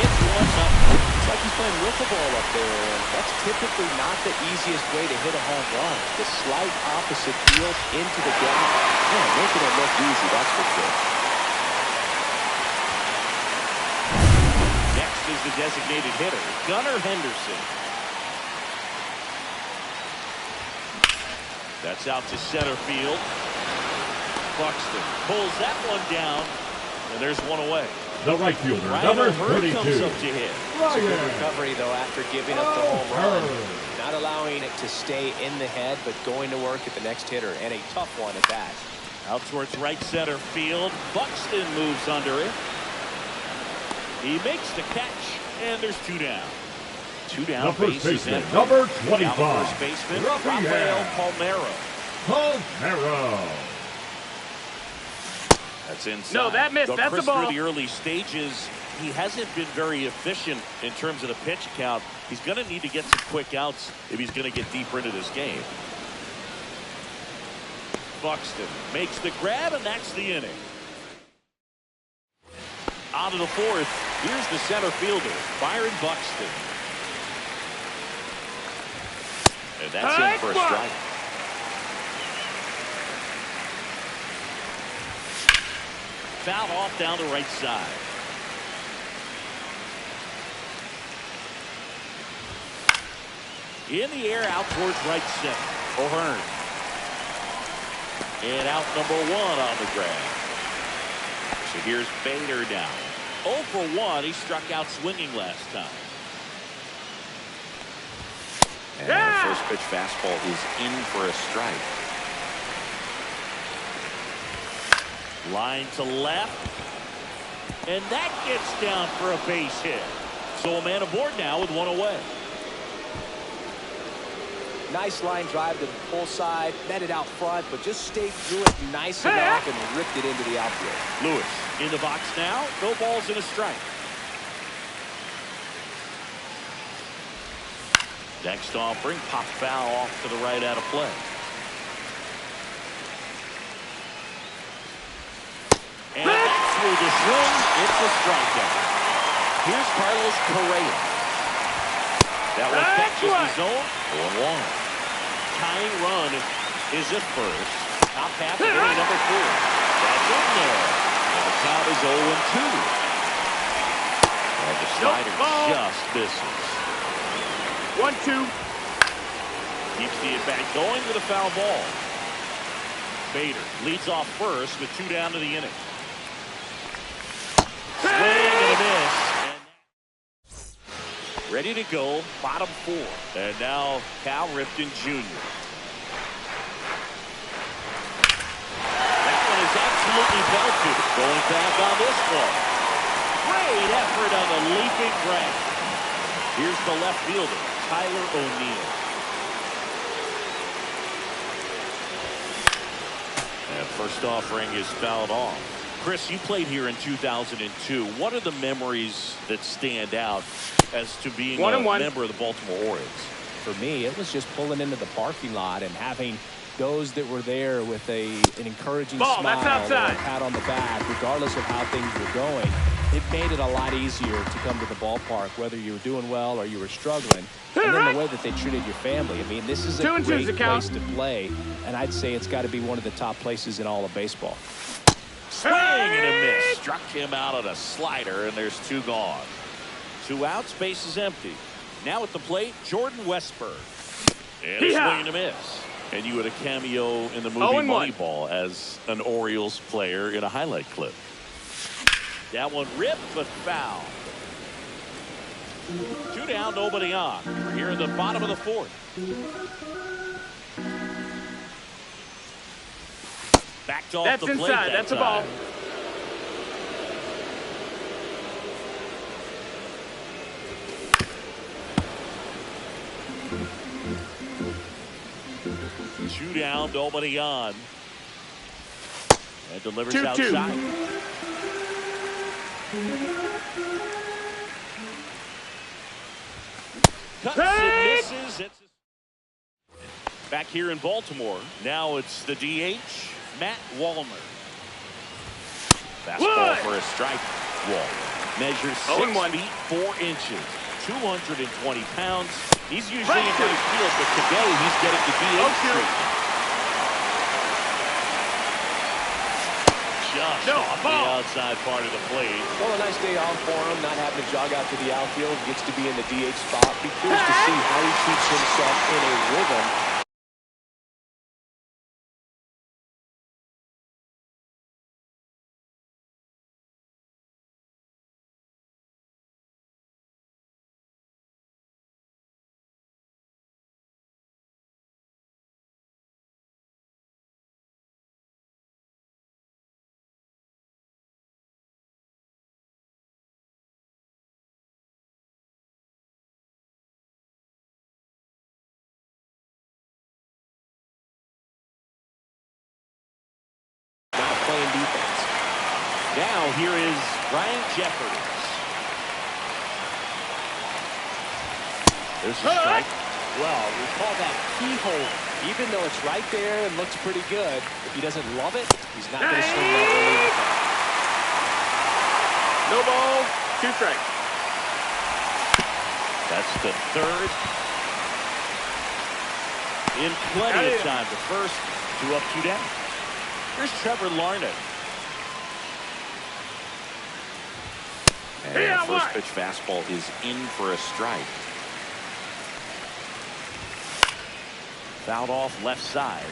It's 1-0. It's like he's playing wiffle ball up there. That's typically not the easiest way to hit a home run. The slight opposite field into the gap. Man, making it look easy, that's for sure. Next is the designated hitter, Gunnar Henderson. That's out to center field. Buxton pulls that one down, and there's one away. The right fielder, Ryan number O'Hearn 32. comes up to hit. It's a good recovery, though, after giving up the home run. Not allowing it to stay in the head, but going to work at the next hitter, and a tough one at that. Out towards right center field. Buxton moves under it. He makes the catch, and there's 2 down. 2 down, The first base is baseman, empty. number Now 25. the first baseman, Rafael Palmeiro. That's inside. No, that missed. Though That's Chris, a ball. through the early stages, he hasn't been very efficient in terms of the pitch count. He's going to need to get some quick outs if he's going to get deeper into this game. Buxton makes the grab, and that's the inning. On to the 4th. Here's the center fielder, Byron Buxton. And that's in for a strike. Foul off down the right side. In the air, out towards right center. O'Hearn. And out number 1 on the grab. So here's Bader down. 0 for 1. He struck out swinging last time. And the first pitch fastball is in for a strike. Line to left. And that gets down for a base hit. So a man aboard now with 1 away. Nice line drive to the pull side, met it out front, but just stayed through it nice enough and ripped it into the outfield. Lewis in the box now. No balls and a strike. Next offering, pop foul off to the right, out of play. And that's through the swing. It's a strikeout. Here's Carlos Correa. That one catches the zone. 1-1. Tying run is at first. Top half of inning number 4. That's in there. And the count is 0-2. And the slider just misses. 1-2. Keeps the at-bat going with a foul ball. Bader leads off first with 2 down to the inning. Swing and a miss. And ready to go, bottom 4. And now Cal Ripken Jr. That one is absolutely belted. Going back on this one. Great effort on the leaping grab. Here's the left fielder, Tyler O'Neill. And first offering is fouled off. Chris, you played here in 2002. What are the memories that stand out as to being a member of the Baltimore Orioles? For me, it was just pulling into the parking lot and having those that were there with an encouraging smile or a pat on the back, regardless of how things were going. It made it a lot easier to come to the ballpark, whether you were doing well or you were struggling. And then the way that they treated your family. I mean, this is a great place to play, and I'd say it's got to be one of the top places in all of baseball. Swing and a miss. Struck him out on a slider, and there's 2 gone. 2 outs, base is empty. Now at the plate, Jordan Westburg. And a swing and a miss. And you had a cameo in the movie Moneyball as an Orioles player in a highlight clip. That one ripped, but foul. 2 down, nobody on. We're here in the bottom of the 4th. Backed off the plate. That's a ball. Two down, nobody on. And delivers outside. Cuts and misses. Back here in Baltimore. Now it's the DH, Matt Wallner. Fastball for a strike. Wallner measures 6 feet 4 inches, 220 pounds. He's usually in right field, but today he's getting the DH treatment. Just off the outside part of the plate. Well, a nice day off for him, not having to jog out to the outfield. Gets to be in the DH spot. Be curious to see how he keeps himself in a rhythm. Playing defense. Now here is Ryan Jeffers. There's a strike. Well, we call that keyhole. Even though it's right there and looks pretty good, if he doesn't love it, he's not going to swing that early. No ball, 2 strikes. That's the 3rd. In plenty of time. The first, 2 up, 2 down. Here's Trevor Larned. And first pitch fastball is in for a strike. Fouled off left side.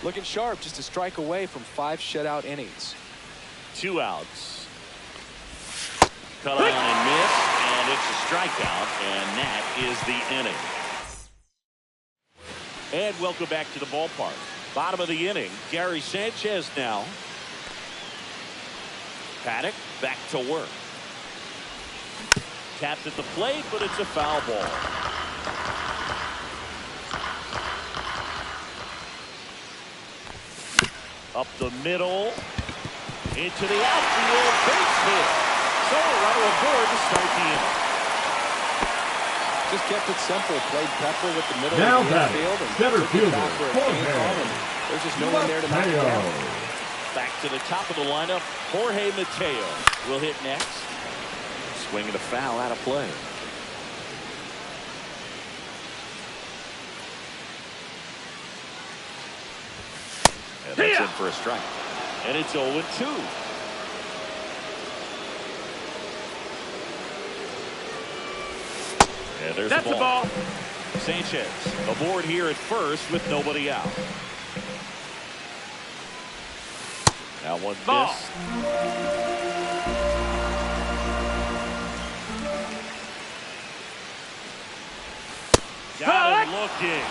Looking sharp, just a strike away from 5 shutout innings. 2 outs. Cut on and miss, and it's a strikeout, and that is the inning. And welcome back to the ballpark. Bottom of the inning, Gary Sanchez now. Paddock back to work. Tapped at the plate, but it's a foul ball. Up the middle. Into the outfield. Base hit. So a runner aboard to start the inning. Just kept it simple. Played Pepper with the middle Now of the infield and center took it back where it came fielder, from, and there's just no one there to knock it down. Back to the top of the lineup. Jorge Mateo will hit next. Swinging a foul out of play. And that's in for a strike. And it's 0-2. And there's That's the ball. Sanchez aboard here at first with nobody out. That one missed. Got him looking.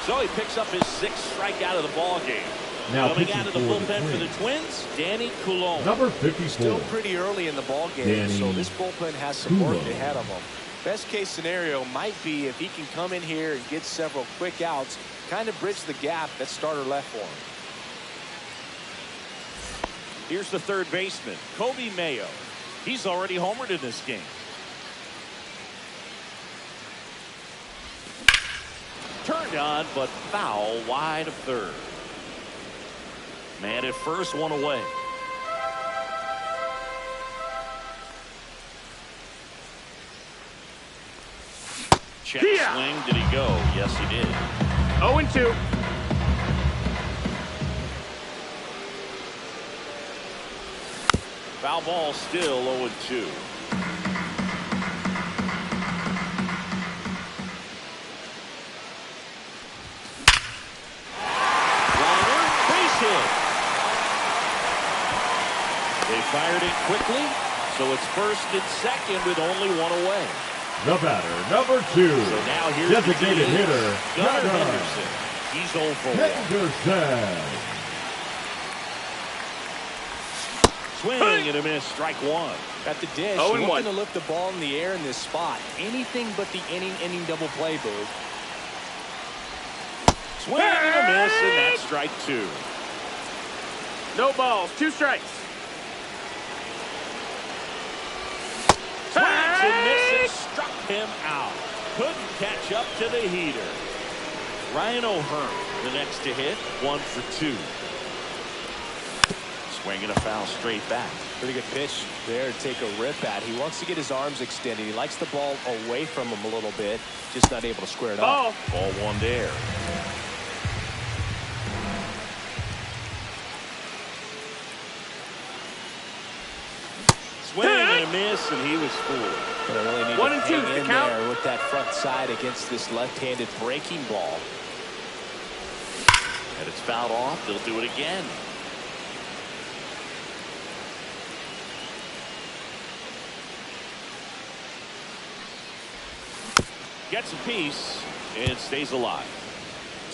So he picks up his 6th strikeout of the ball game. Now coming out of the bullpen for the Twins, Danny Coulombe. Number 54. Still pretty early in the ball game, so this bullpen has some work ahead of them. Best case scenario might be if he can come in here and get several quick outs, kind of bridge the gap that starter left for him. Here's the third baseman, Kobe Mayo. He's already homered in this game. Turned on, but foul wide of third. Man at first, one away. Check swing. Did he go? Yes, he did. 0-2. Foul ball, still 0-2. Liner, base hit. They fired it quickly, so it's first and second with only one away. The batter, number 2. So now here's designated hitter, Gunnar Henderson. He's 0 for 1. Henderson. Swing and a miss, strike one. At the dish, looking to lift the ball in the air in this spot. Anything but the inning double play, Boog. Swing and a miss, and that's strike 2. No balls, 2 strikes. Swings and misses, struck him out. Couldn't catch up to the heater. Ryan O'Hearn, the next to hit, 1 for 2. Swinging a foul straight back. Pretty good pitch there to take a rip at. He wants to get his arms extended. He likes the ball away from him a little bit. Just not able to square it up. Ball one there. Swing and a miss, and he was fooled. But I really need 1 to and 2 hang in the count. there with that front side against this left-handed breaking ball. And it's fouled off. They'll do it again. Gets a piece and stays alive.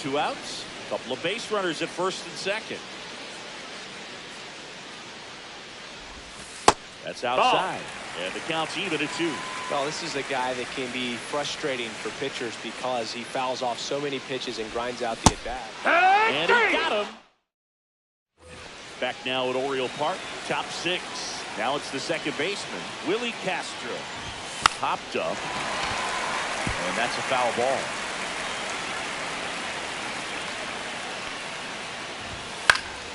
2 outs, couple of base runners at first and second. That's outside, and the count's even at 2. Well, this is a guy that can be frustrating for pitchers because he fouls off so many pitches and grinds out the at-bat. And he got him. Back now at Oriole Park, top 6. Now it's the second baseman, Willie Castro. Popped up. And that's a foul ball.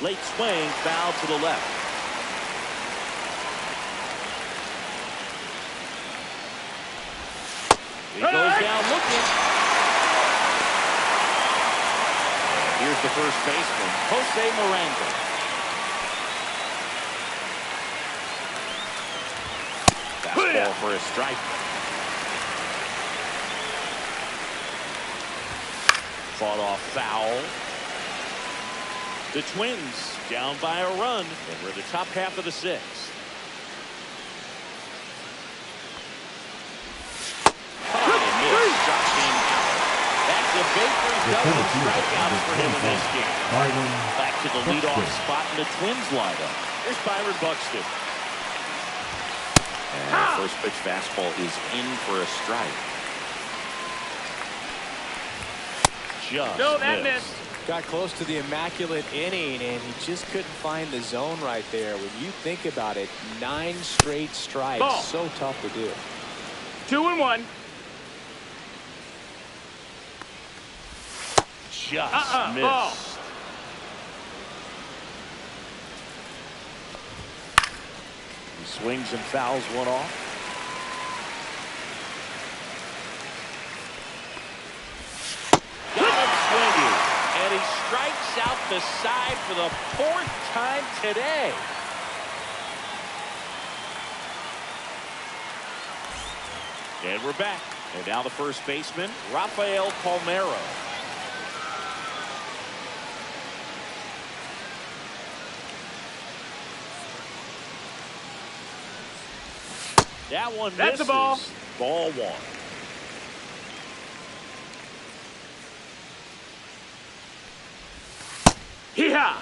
Late swing, foul to the left. He goes down looking. And here's the first baseman, Jose Morango. Fastball for a strike. Fought off foul. The Twins down by a run, and we're in the top half of the 6th. That's a baker's dozen strikeouts for him in this game. Back to the leadoff spot in the Twins lineup. Here's Byron Buxton. And the first pitch fastball is in for a strike. Just missed. Got close to the immaculate inning, and he just couldn't find the zone right there. When you think about it, 9 straight strikes. Ball. So tough to do. 2-1. Just missed. Ball. He swings and fouls one off. And he strikes out the side for the 4th time today. And we're back. And now the first baseman, Rafael Palmeiro. That one That's misses. a ball. Ball one. Hee-haw!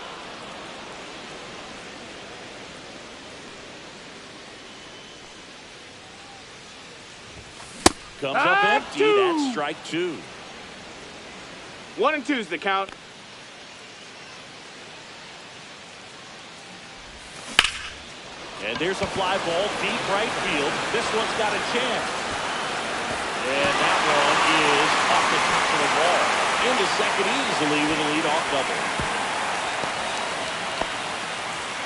Comes up empty. Two. That's strike two. 1 and 2's the count. And there's a fly ball deep right field. This one's got a chance. And that one is off the top of the ball. Into second easily with a leadoff double.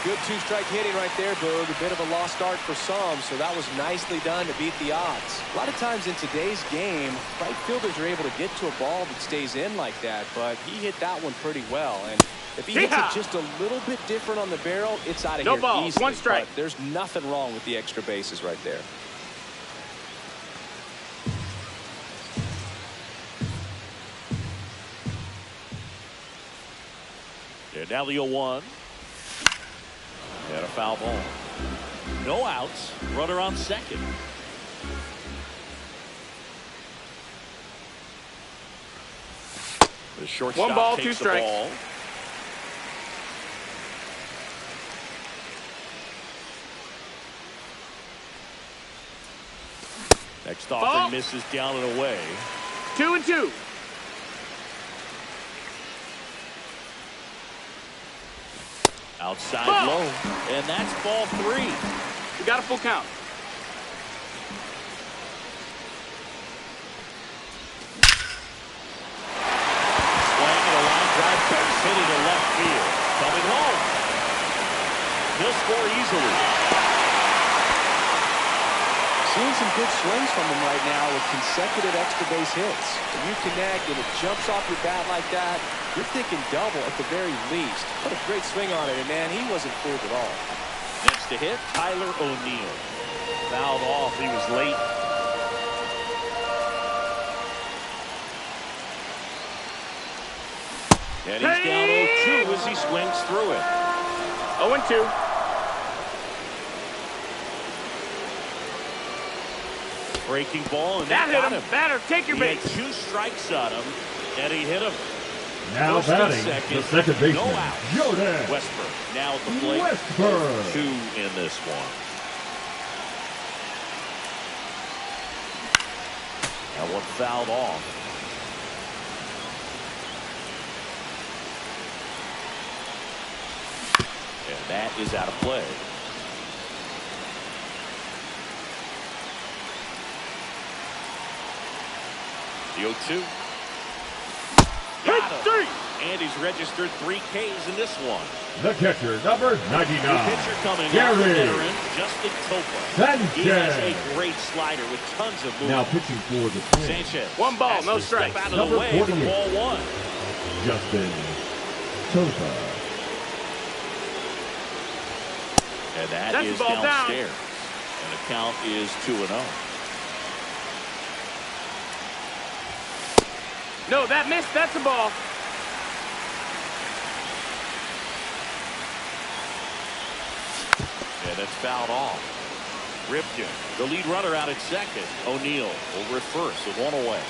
Good two-strike hitting right there, Boog. A bit of a lost start for some, so that was nicely done to beat the odds. A lot of times in today's game, right fielders are able to get to a ball that stays in like that, but he hit that one pretty well. And if he hits it just a little bit different on the barrel, it's out of here balls, easily. 1 strike. But there's nothing wrong with the extra bases right there. And now the 0-1. And a foul ball. No outs. Runner on second. The shortstop 1 ball, takes 2 the strikes. ball. Next offering Ball. misses down and away. 2 and 2. Outside Ball. low. And that's ball 3. We got a full count. Swing and a line drive base hit into left field. Coming home. He'll score easily. Seeing some good swings from him right now with consecutive extra base hits. When you connect and it jumps off your bat like that, you're thinking double at the very least. What a great swing on it, and man, he wasn't fooled at all. Next to hit, Tyler O'Neill. Fouled off. He was late. And he's down 0-2 as he swings through it. 0 and 2. Breaking ball, and That that got hit him. him. Batter, take your He had base. 2 strikes on him, and he hit him. Now First and batting, second, the second baseman, no out. Jordan Westburg now at the plate. Westburg. 2 in this one. That one fouled off. And that is out of play. The 0-2. Got him. And he's registered 3 Ks in this one. The catcher, number 99. The pitcher coming Gary out, the veteran, Justin Topa. He has a great slider with tons of movement. Now pitching for the Twins, Sanchez. 1 ball, has no to step strike. out of Number the way for 48. ball 1. Justin Topa. And that That's is the ball down. downstairs. And the count is 2-0. No, that missed. That's a ball. And it's fouled off. Ripken, the lead runner out at second. O'Neill over at first with 1 away.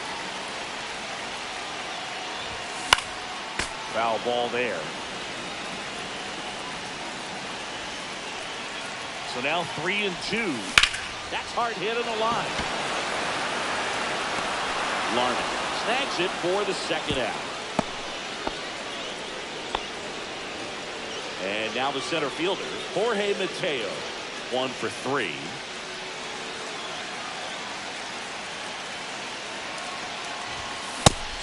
Foul ball there. So now 3 and 2. That's hard hit on the line. Larned snags it for the second out. And now the center fielder, Jorge Mateo, 1 for 3.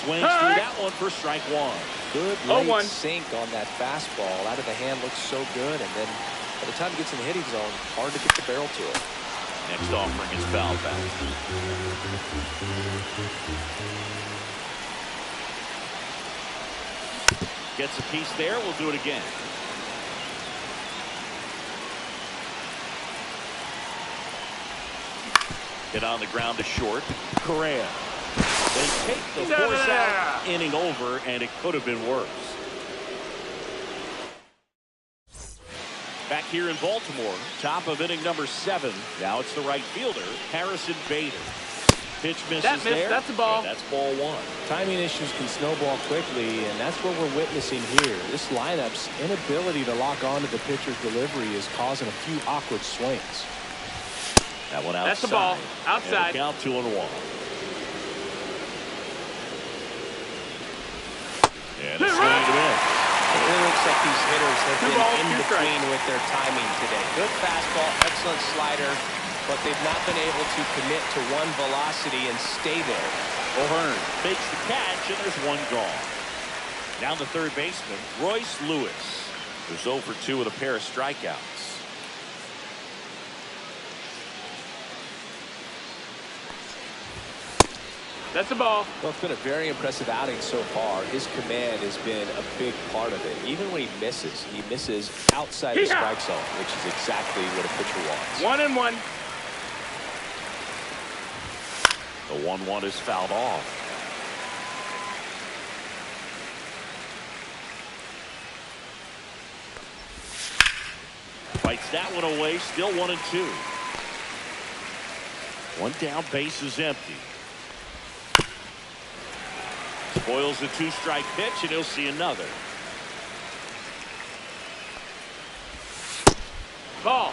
Swings through that one for strike 1. Good late 0-1. sink on that fastball. Out of the hand looks so good, and then by the time it gets in the hitting zone, hard to get the barrel to it. Next offering is fouled back. Gets a piece there. We'll do it again. Hit on the ground to short. Correa. They take the force out inning over, and it could have been worse. Back here in Baltimore, top of inning number 7. Now it's the right fielder, Harrison Bader. Pitch misses there. That's a ball. That's ball 1. Timing issues can snowball quickly, and that's what we're witnessing here. This lineup's inability to lock onto the pitcher's delivery is causing a few awkward swings. That one outside. That's the ball. Outside. And count 2-1. And it's going to miss. It really looks like these hitters have Two been balls, in two between strikes. with their timing today. Good fastball, excellent slider, but they've not been able to commit to one velocity and stay there. O'Hearn fakes the catch, and there's one gone. Now the third baseman, Royce Lewis, who's 0 for 2 with a pair of strikeouts. That's a ball. Well, it's been a very impressive outing so far. His command has been a big part of it. Even when he misses outside the strike zone, which is exactly what a pitcher wants. 1-1. The 1-1 is fouled off. Fights that one away, still 1-2. One down, base is empty. Spoils the 2-strike pitch, and he'll see another. Ball.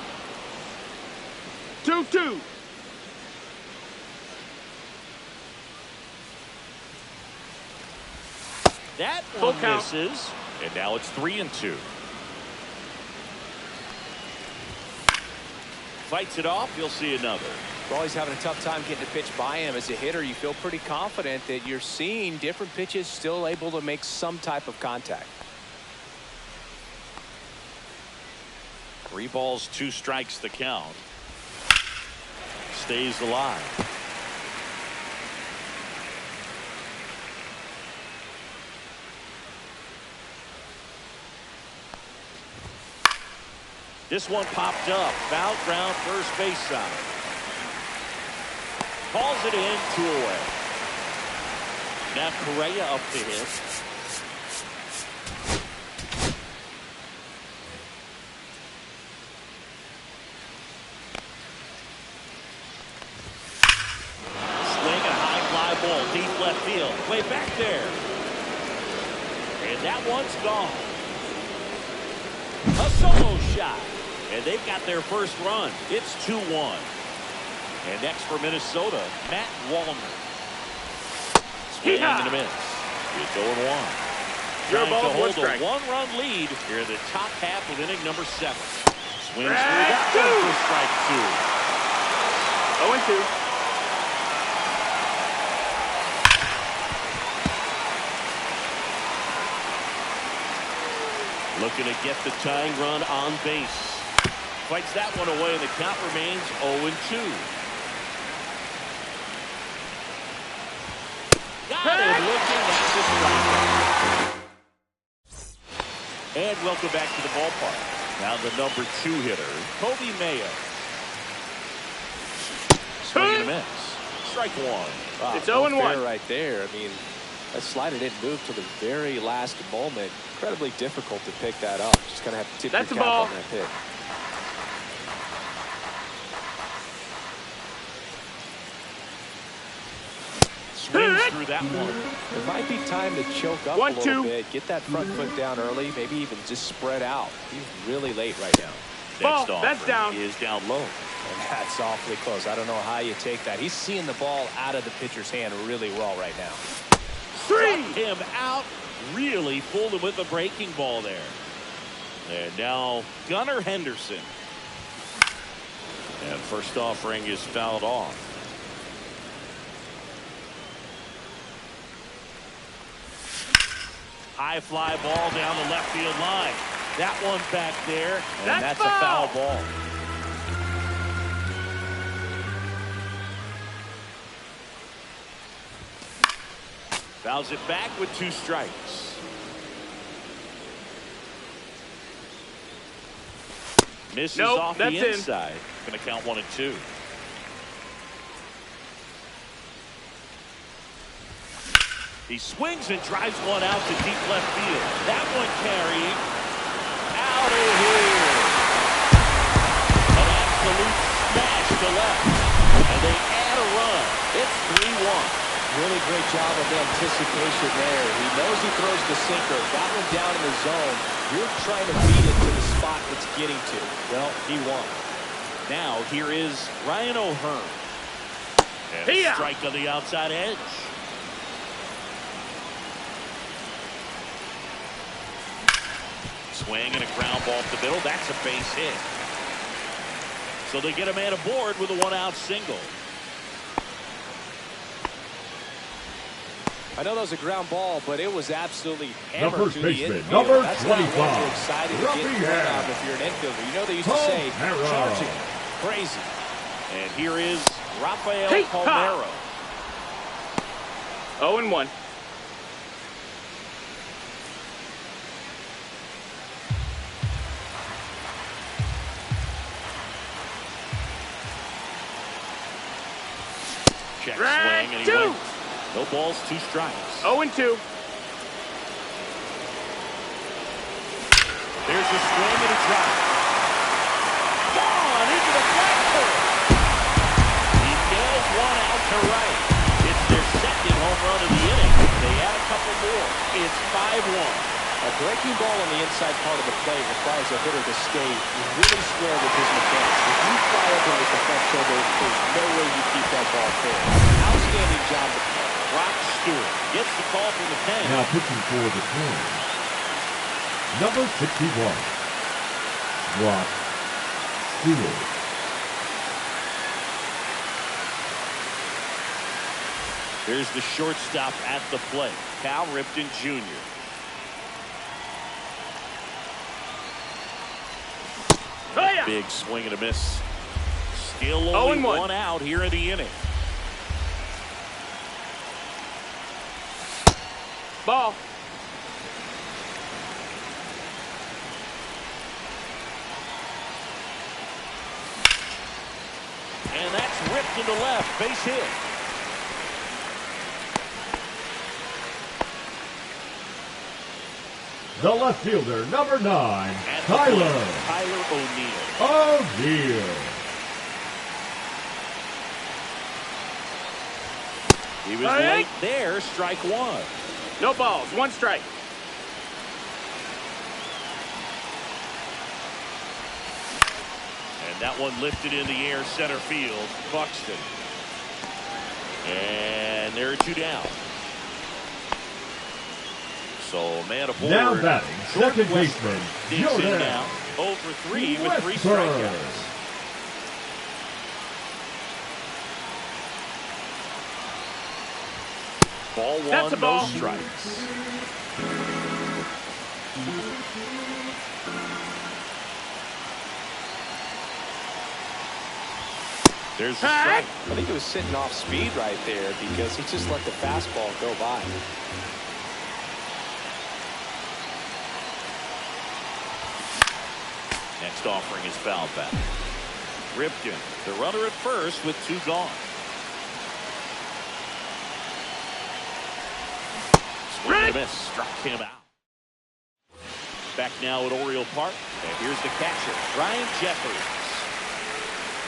2-2. That Full one count. misses, and now it's 3-2. Fights it off, he'll see another. Well, he's having a tough time getting a pitch by him. As a hitter, you feel pretty confident that you're seeing different pitches still able to make some type of contact. 3 balls, 2 strikes the count. Stays alive. This one popped up. Foul ground, first base side. Calls it in, 2 away. Now Correa up to hit. Swing a high fly ball, deep left field. Way back there. And that one's gone. A solo shot. And they've got their first run. It's 2-1. And next for Minnesota, Matt Wallner. Swing and a miss. It's 0-1. Your Trying ball, to hold strike. a 1-run lead here in the top half of inning number 7. Swings through Strike that two. one for strike 0-2. Looking to get the tying run on base. Fights that one away, and the count remains 0-2. Got it, looking at the strikeout. And welcome back to the ballpark. Now the number 2 hitter, Kobe Mayo. Swing and a miss. Strike 1. Wow, It's no 0-1. fair right there. I mean, that slider didn't move till the very last moment. Incredibly difficult to pick that up. Just gonna have to tip That's your a cap ball. on that pick. Swings through that one. It might be time to choke up a 1-2. little bit. Get that front foot down early. Maybe even just spread out. He's really late right now. Ball, Next that's offering down. is down low. And that's awfully close. I don't know how you take that. He's seeing the ball out of the pitcher's hand really well right now. 3. Struck him out. Really fooled him with the breaking ball there. And now Gunnar Henderson. And first offering is fouled off. High fly ball down the left field line. That one back there, and that's a foul ball. Fouls it back with 2 strikes. Misses Nope, off that's the in. inside. Going to count 1 and 2. He swings and drives one out to deep left field. That one carrying out of here. An absolute smash to left. And they add a run. It's 3-1. Really great job of anticipation there. He knows he throws the sinker. Got one down in the zone. You're trying to beat it to the spot it's getting to. Well, he won. Now here is Ryan O'Hearn. And a strike on the outside edge. Swing and a ground ball up the middle. That's a base hit. So they get a man aboard with a one-out single. I know that was a ground ball, but it was absolutely hammered to the infield. Number That's 25. not one you're excited to get in front of if you're an infielder. You know they used to say, charging, crazy. And here is Rafael Palmeiro. 0-1. Check swing, and he wins. No balls, 2 strikes. 0-2. There's a swing and a drop. Gone into the platform. He nails one out to right. It's their second home run of the inning. They add a couple more. It's 5-1. A breaking ball on the inside part of the plate requires a hitter to stay really square with his mechanics. If you fly over with the front shoulder, there's no way you keep that ball fair. Outstanding job to play. Brock Stewart gets the call from the pen. Now pitching for the Twins, number 61, Brock Stewart. There's the shortstop at the plate, Cal Ripken Jr. Big swing and a miss. Still only 0-1. one out here in the inning. Ball. And that's ripped into left. Base hit. The left fielder, number 9, At the Tyler plate, Tyler O'Neill. O'Neill. He was late there. Strike 1. No balls. 1 strike. And that one lifted in the air, center field. Buxton. And there are 2 down. So man aboard. Now batting, second baseman, Digs in Jordan now. 0 for 3 with 3 Westburg. strikeouts. Ball 1, That's a ball. no strikes. There's the strike. I think it was sitting off speed right there because he just let the fastball go by. Next offering is foul back. Ripken, the runner at first with 2 gone. Swing and a miss, struck him out. Back now at Oriole Park, and here's the catcher, Ryan Jeffers.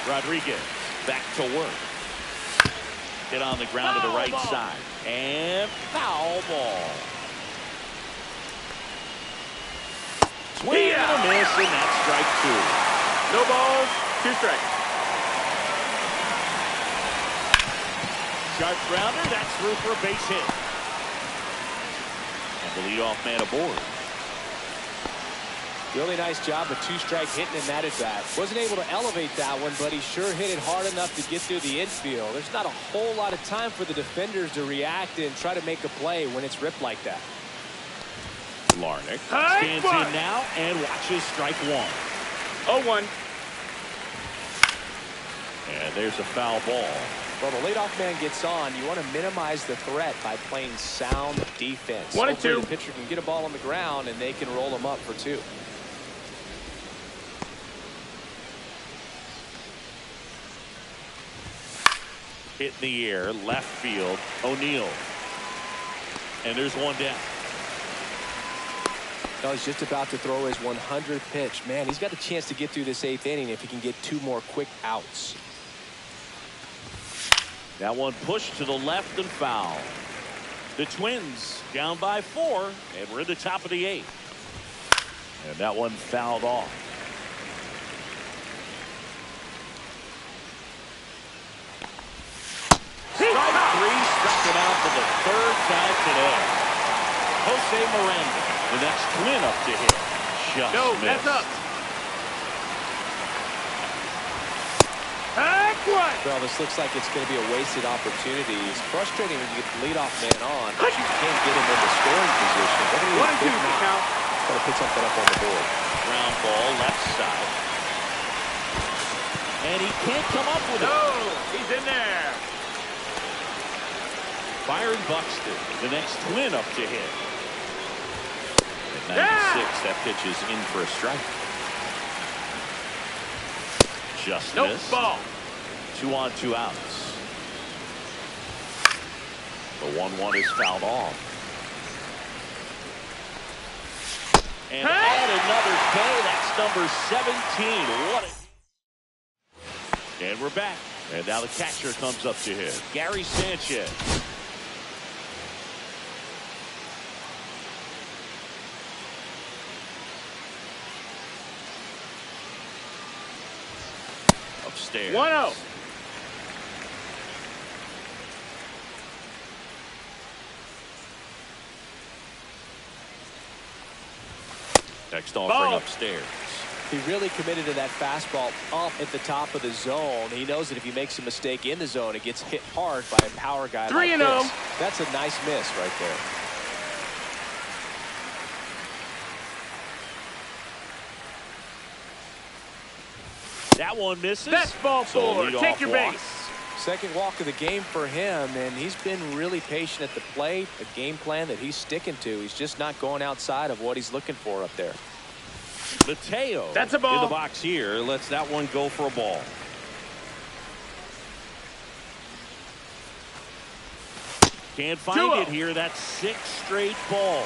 Rodriguez back to work. Hit on the ground to the right side, and foul ball. Swing and a miss, and that's strike 2. No balls. 2 strikes. Sharp grounder, that's through for a base hit. And the leadoff man aboard. Really nice job of 2-strike hitting in that at bat. Wasn't able to elevate that one, but he sure hit it hard enough to get through the infield. There's not a whole lot of time for the defenders to react and try to make a play when it's ripped like that. Larnick stands in now and watches strike 1. 0-1. And there's a foul ball. Well, the leadoff man gets on. You want to minimize the threat by playing sound defense. 1 and 2. Hopefully the pitcher can get a ball on the ground and they can roll him up for 2. Hit in the air, left field, O'Neill. And there's one down. No, he's just about to throw his 100th pitch. Man, he's got a chance to get through this 8th inning if he can get 2 more quick outs. That one pushed to the left and foul. The Twins down by 4, and we're in the top of the 8th. And that one fouled off. Strike 3, struck him out for the 3rd time today. Jose Miranda, the next Twin up to hit. Just No, missed. that's up. Heck one. Well, this looks like it's going to be a wasted opportunity. It's frustrating when you get the leadoff man on, but you can't get him into scoring position. 1 and 2 the count. Got to put something up on the board. Ground ball left side. And he can't come up with it. No, he's in there. Byron Buxton, the next Twin up to hit. At 96, that pitch is in for a strike. Just Nope, missed. ball. 2 on, 2 outs. The 1-1 is fouled off. And add another K. That's number 17. What a... And we're back. And now the catcher comes up to hit. Gary Sanchez. Upstairs. 1-0. Next offering Ball. upstairs. He really committed to that fastball up at the top of the zone. He knows that if he makes a mistake in the zone, it gets hit hard by a power guy 3-0. like this. That's a nice miss right there. That one misses. That's ball So 4. lead Take off your walk. base. Second walk of the game for him, and he's been really patient at the plate. A game plan that he's sticking to. He's just not going outside of what he's looking for up there. Mateo That's a ball. in the box here. Lets that one go for a ball. Can't find 2-0. it here. That's 6 straight balls.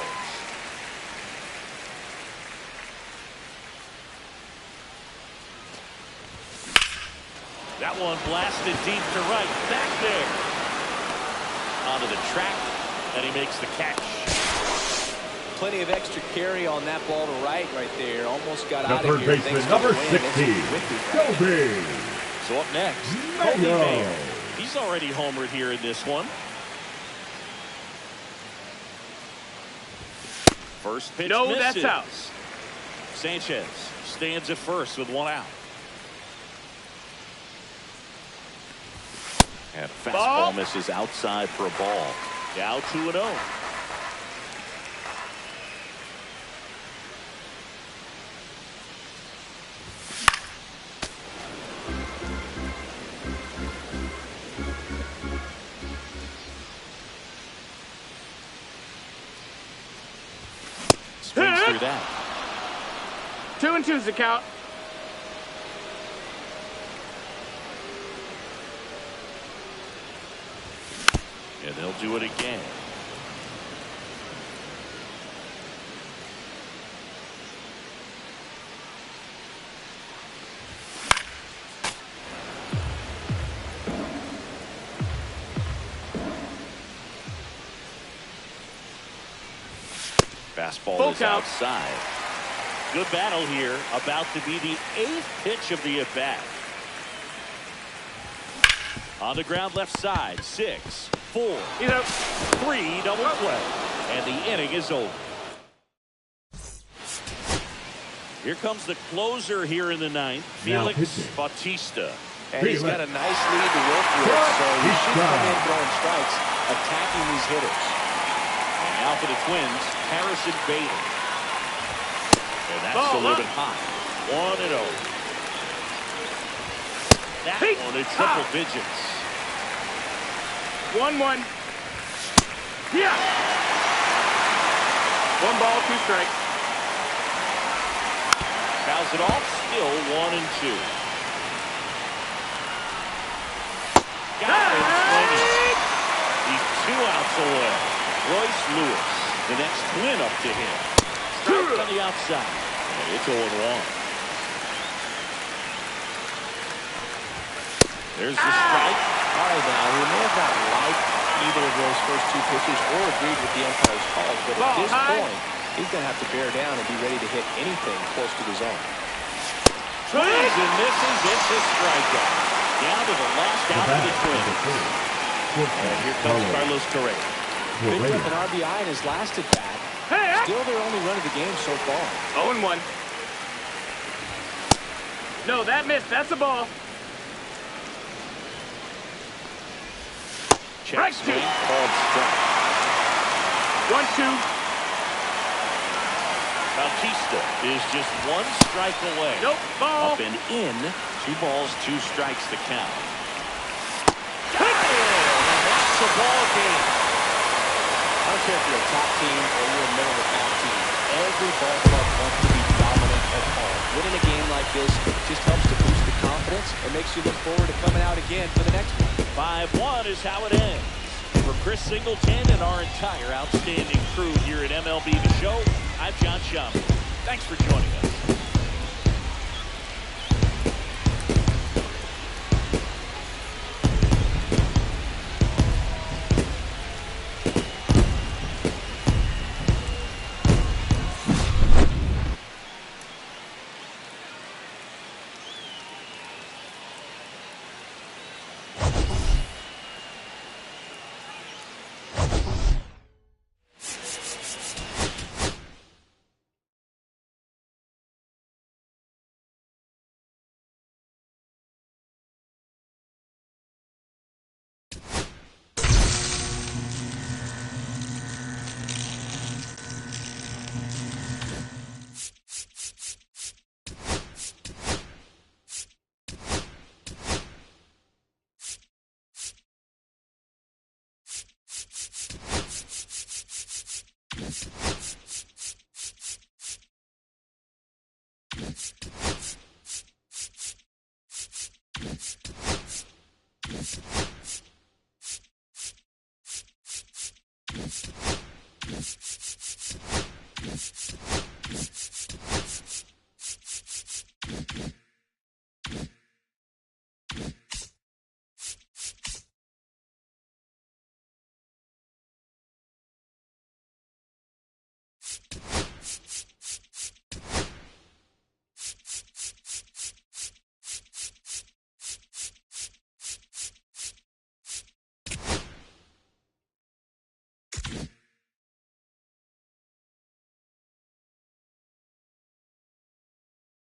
That one blasted deep to right. Back there. Onto the track. And he makes the catch. Plenty of extra carry on that ball to right there. Almost got The out of third here. baseman, thanks to number the win. 60, It's wicked right Kobe. So up next, Mayo. Kobe Mayo. He's already homered here in this one. First pitch No, misses. that's out. Sanchez stands at first with 1 out. And fastball Ball. misses outside for a ball. Now 2-0. Swings through that. 2 and 2's the count. And they'll do it again. Fastball Full is count. outside. Good battle here. About to be the 8th pitch of the at-bat. On the ground left side. 6, 4, He's out. 3 double play. And the inning is over. Here comes the closer here in the 9th. Now Felix pitching. Bautista. And he's got a nice lead to work with, so he should come in throwing strikes, attacking these hitters. And now for the Twins, Harrison Bader. And that's Ball a little up. bit high. 1-0. That Hey. one in triple digits. 1-1. Yeah. 1 ball, 2 strikes. Fouls it off, still 1-2. Got him swinging. He's 2 outs away. Royce Lewis, the next twin up to him. Strike on the outside. And it's 0-1. There's the strike. All right, now, he may have not liked either of those first two pitches or agreed with the umpire's calls, but at this point, he's going to have to bear down and be ready to hit anything close to the zone. Swings and misses. It's a strikeout. Down to the last out of the Twins. And here comes Carlos Correa. Picked up an RBI in his last at bat. Still their only run of the game so far. 0-1. No, that missed. That's a ball. Check swing called strike. 1-2. Bautista is just one strike away. Nope, ball. Up and in. 2 balls, 2 strikes to count. And that's the ball game. I don't care if you're a top team or you're a middle of the pack team. Every ball club wants to be dominant at home. Winning a game like this just helps to boost the confidence and makes you look forward to coming out again for the next one. 5-1 is how it ends. For Chris Singleton and our entire outstanding crew here at MLB The Show, I'm John Schaumburg. Thanks for joining us.